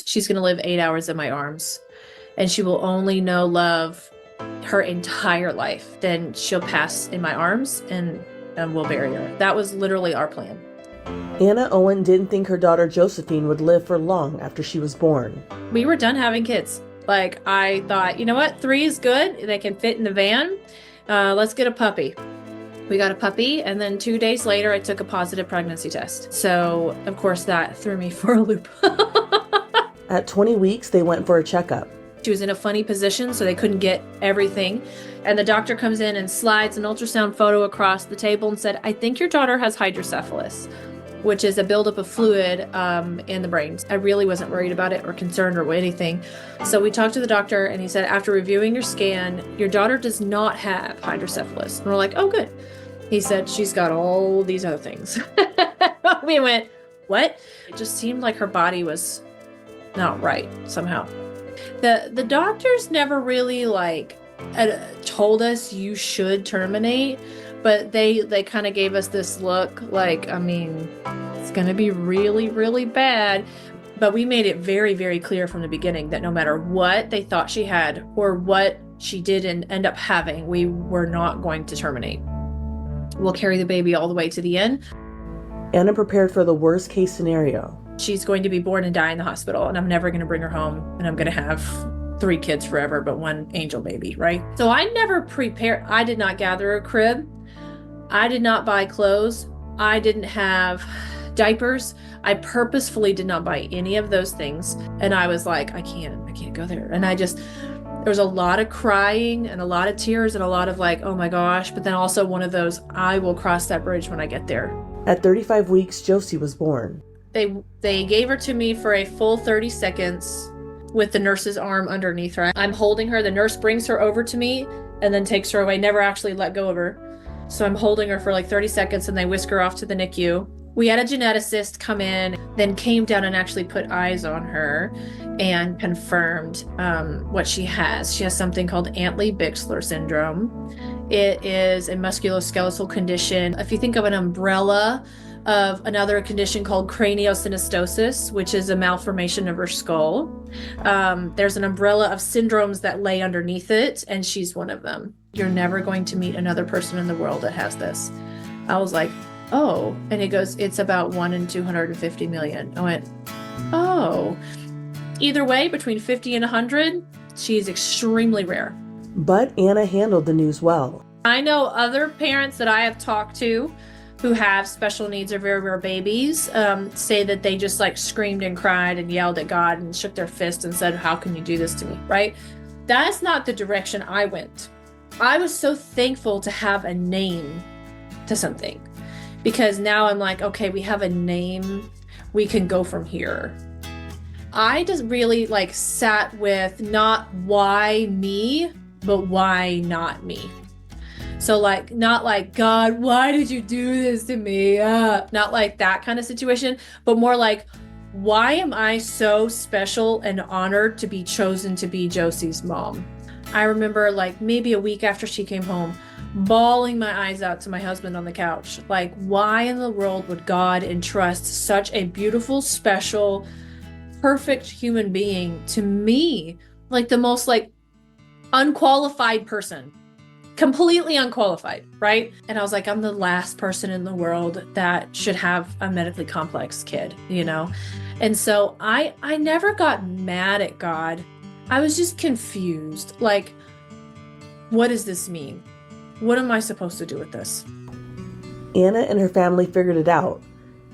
She's going to live 8 hours in my arms, and she will only know love her entire life. Then she'll pass in my arms, and we'll bury her. That was literally our plan. Anna Owen didn't think her daughter Josephine would live for long after she was born. We were done having kids. Like, I thought, you know what, 3 is good. They can fit in the van. Let's get a puppy. We got a puppy, and then 2 days later, I took a positive pregnancy test. So, of course, that threw me for a loop. At 20 weeks, they went for a checkup. She was in a funny position, so they couldn't get everything. And the doctor comes in and slides an ultrasound photo across the table and said, I think your daughter has hydrocephalus, which is a buildup of fluid in the brain. I really wasn't worried about it or concerned or anything. So we talked to the doctor, and he said, after reviewing your scan, your daughter does not have hydrocephalus. And we're like, oh, good. He said, she's got all these other things. We went, what? It just seemed like her body was not right somehow. The doctors never really told us you should terminate, but they kind of gave us this look like, I mean, it's going to be really, really bad. But we made it very, very clear from the beginning that no matter what they thought she had or what she didn't end up having, we were not going to terminate. We'll carry the baby all the way to the end. Anna prepared for the worst case scenario. She's going to be born and die in the hospital, and I'm never going to bring her home, and I'm going to have 3 kids forever, but 1 angel baby, right? So I never prepared. I did not gather a crib. I did not buy clothes. I didn't have diapers. I purposefully did not buy any of those things. And I was like, I can't go there. And there was a lot of crying and a lot of tears and a lot of like, oh my gosh. But then also one of those, I will cross that bridge when I get there. At 35 weeks, Josie was born. They gave her to me for a full 30 seconds with the nurse's arm underneath her. I'm holding her. The nurse brings her over to me and then takes her away, never actually let go of her. So I'm holding her for like 30 seconds and they whisk her off to the NICU. We had a geneticist come in, then came down and actually put eyes on her and confirmed what she has. She has something called Antley-Bixler syndrome. It is a musculoskeletal condition. If you think of an umbrella of another condition called craniosynostosis, which is a malformation of her skull. There's an umbrella of syndromes that lay underneath it, and she's one of them. You're never going to meet another person in the world that has this. I was like, oh, and it goes, it's about 1 in 250 million. I went, oh. Either way, between 50 and 100, she's extremely rare. But Anna handled the news well. I know other parents that I have talked to who have special needs or very rare babies say that they just like screamed and cried and yelled at God and shook their fist and said, how can you do this to me, right? That's not the direction I went. I was so thankful to have a name to something, because now I'm like, okay, we have a name, we can go from here. I just really like sat with not why me, but why not me. So like, not like, God, why did you do this to me? Not like that kind of situation, but more like, why am I so special and honored to be chosen to be Josie's mom? I remember like maybe a week after she came home, bawling my eyes out to my husband on the couch. Like, why in the world would God entrust such a beautiful, special, perfect human being to me? Like the most like unqualified person, completely unqualified, right? And I was like, I'm the last person in the world that should have a medically complex kid, you know? And so I never got mad at God. I was just confused. Like, what does this mean? What am I supposed to do with this? Anna and her family figured it out,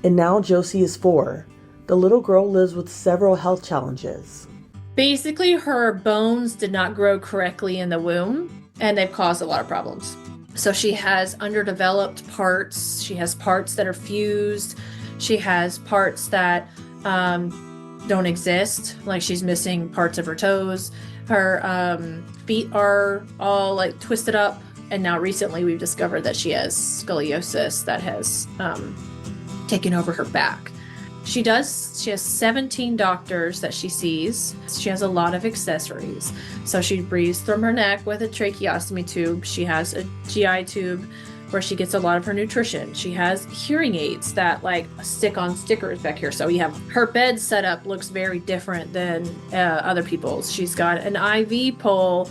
and now Josie is 4. The little girl lives with several health challenges. Basically, her bones did not grow correctly in the womb, and they've caused a lot of problems. So she has underdeveloped parts. She has parts that are fused. She has parts that don't exist, like she's missing parts of her toes. Her feet are all like twisted up, and now recently we've discovered that she has scoliosis that has taken over her back. She has 17 doctors that she sees. She has a lot of accessories. So she breathes from her neck with a tracheostomy tube. She has a GI tube where she gets a lot of her nutrition. She has hearing aids that like stick on stickers back here. So we have her bed setup looks very different than other people's. She's got an IV pole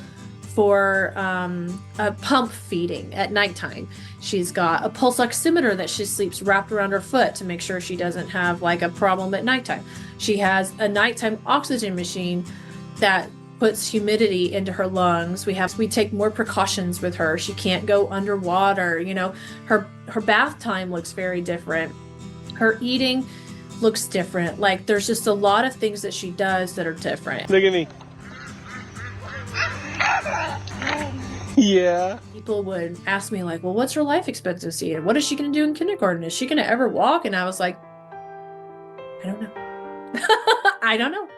for a pump feeding at nighttime. She's got a pulse oximeter that she sleeps wrapped around her foot to make sure she doesn't have like a problem at nighttime. She has a nighttime oxygen machine that puts humidity into her lungs. We take more precautions with her. She can't go underwater. You know, her bath time looks very different. Her eating looks different. Like there's just a lot of things that she does that are different. Look at me. Yeah. People would ask me like, well, what's her life expectancy? And what is she going to do in kindergarten? Is she going to ever walk? And I was like, I don't know. I don't know.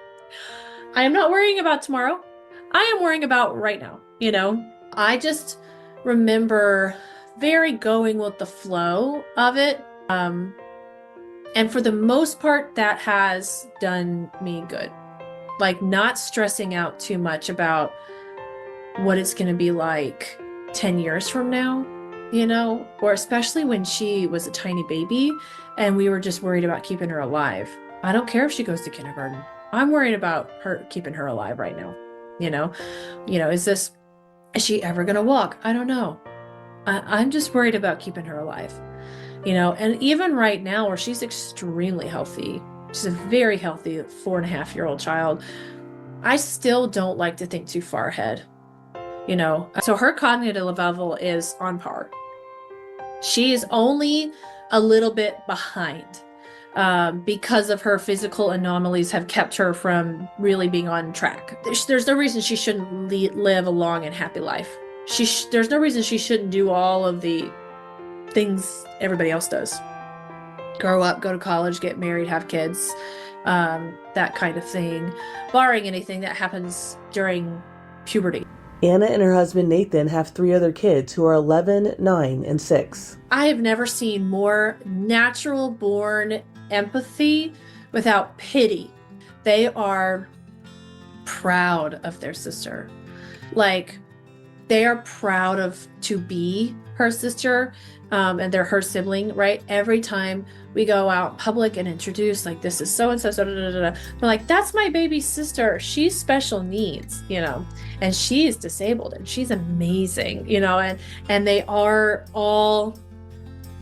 I am not worrying about tomorrow. I am worrying about right now. You know, I just remember very going with the flow of it. And for the most part, that has done me good. Like not stressing out too much about what it's going to be like 10 years from now, you know, or especially when she was a tiny baby and we were just worried about keeping her alive. I don't care if she goes to kindergarten. I'm worried about her keeping her alive right now. You know, is she ever going to walk? I don't know. I'm just worried about keeping her alive, you know, and even right now where she's extremely healthy, she's a very healthy 4.5-year-old child. I still don't like to think too far ahead, you know, so her cognitive level is on par. She is only a little bit behind. Because of her physical anomalies have kept her from really being on track. There's no reason she shouldn't live a long and happy life. There's no reason she shouldn't do all of the things everybody else does. Grow up, go to college, get married, have kids, that kind of thing, barring anything that happens during puberty. Anna and her husband Nathan have 3 other kids who are 11, 9, and 6. I have never seen more natural born empathy without pity. They are proud of their sister. Like they are proud to be her sister, and they're her sibling, right? Every time we go out in public and introduce, like, this is so-and-so, they're like, that's my baby sister. She's special needs, you know, and she is disabled and she's amazing, you know, and they are all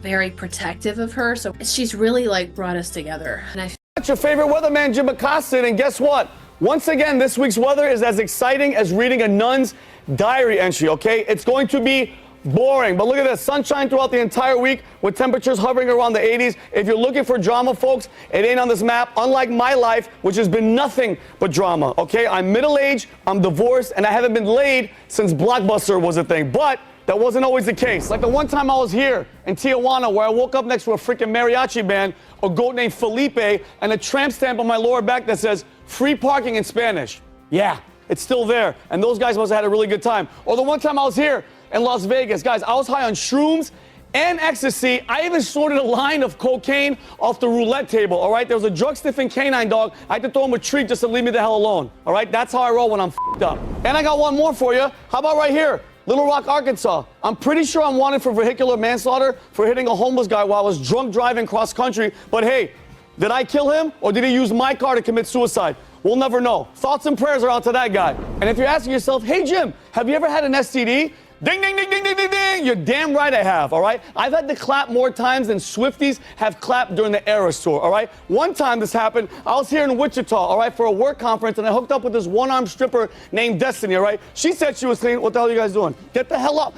very protective of her. So she's really like brought us together. And That's your favorite weatherman, Jim Acosta, and guess what? Once again, this week's weather is as exciting as reading a nun's diary entry, okay? It's going to be Boring. But look at this. Sunshine throughout the entire week with temperatures hovering around the 80s. If you're looking for drama, folks, it ain't on this map. Unlike my life, which has been nothing but drama, okay? I'm middle-aged, I'm divorced, and I haven't been laid since Blockbuster was a thing. But that wasn't always the case. Like the one time I was here in Tijuana where I woke up next to a freaking mariachi band, a goat named Felipe, and a tramp stamp on my lower back that says, free parking in Spanish. Yeah, it's still there. And those guys must have had a really good time. Or the one time I was here in Las Vegas, guys, I was high on shrooms and ecstasy. I even snorted a line of cocaine off the roulette table, all right? There was a drug-sniffing canine dog. I had to throw him a treat just to leave me the hell alone, all right? That's how I roll when I'm f***ed up. And I got one more for you. How about right here? Little Rock, Arkansas. I'm pretty sure I'm wanted for vehicular manslaughter for hitting a homeless guy while I was drunk driving cross country. But hey, did I kill him or did he use my car to commit suicide? We'll never know. Thoughts and prayers are out to that guy. And if you're asking yourself, hey Jim, have you ever had an STD? Ding, ding, ding, ding, ding, ding, ding. You're damn right I have, all right? I've had to clap more times than Swifties have clapped during the Eras tour, all right? One time this happened, I was here in Wichita, all right, for a work conference, and I hooked up with this one-armed stripper named Destiny, all right? She said she was clean. What the hell are you guys doing? Get the hell up.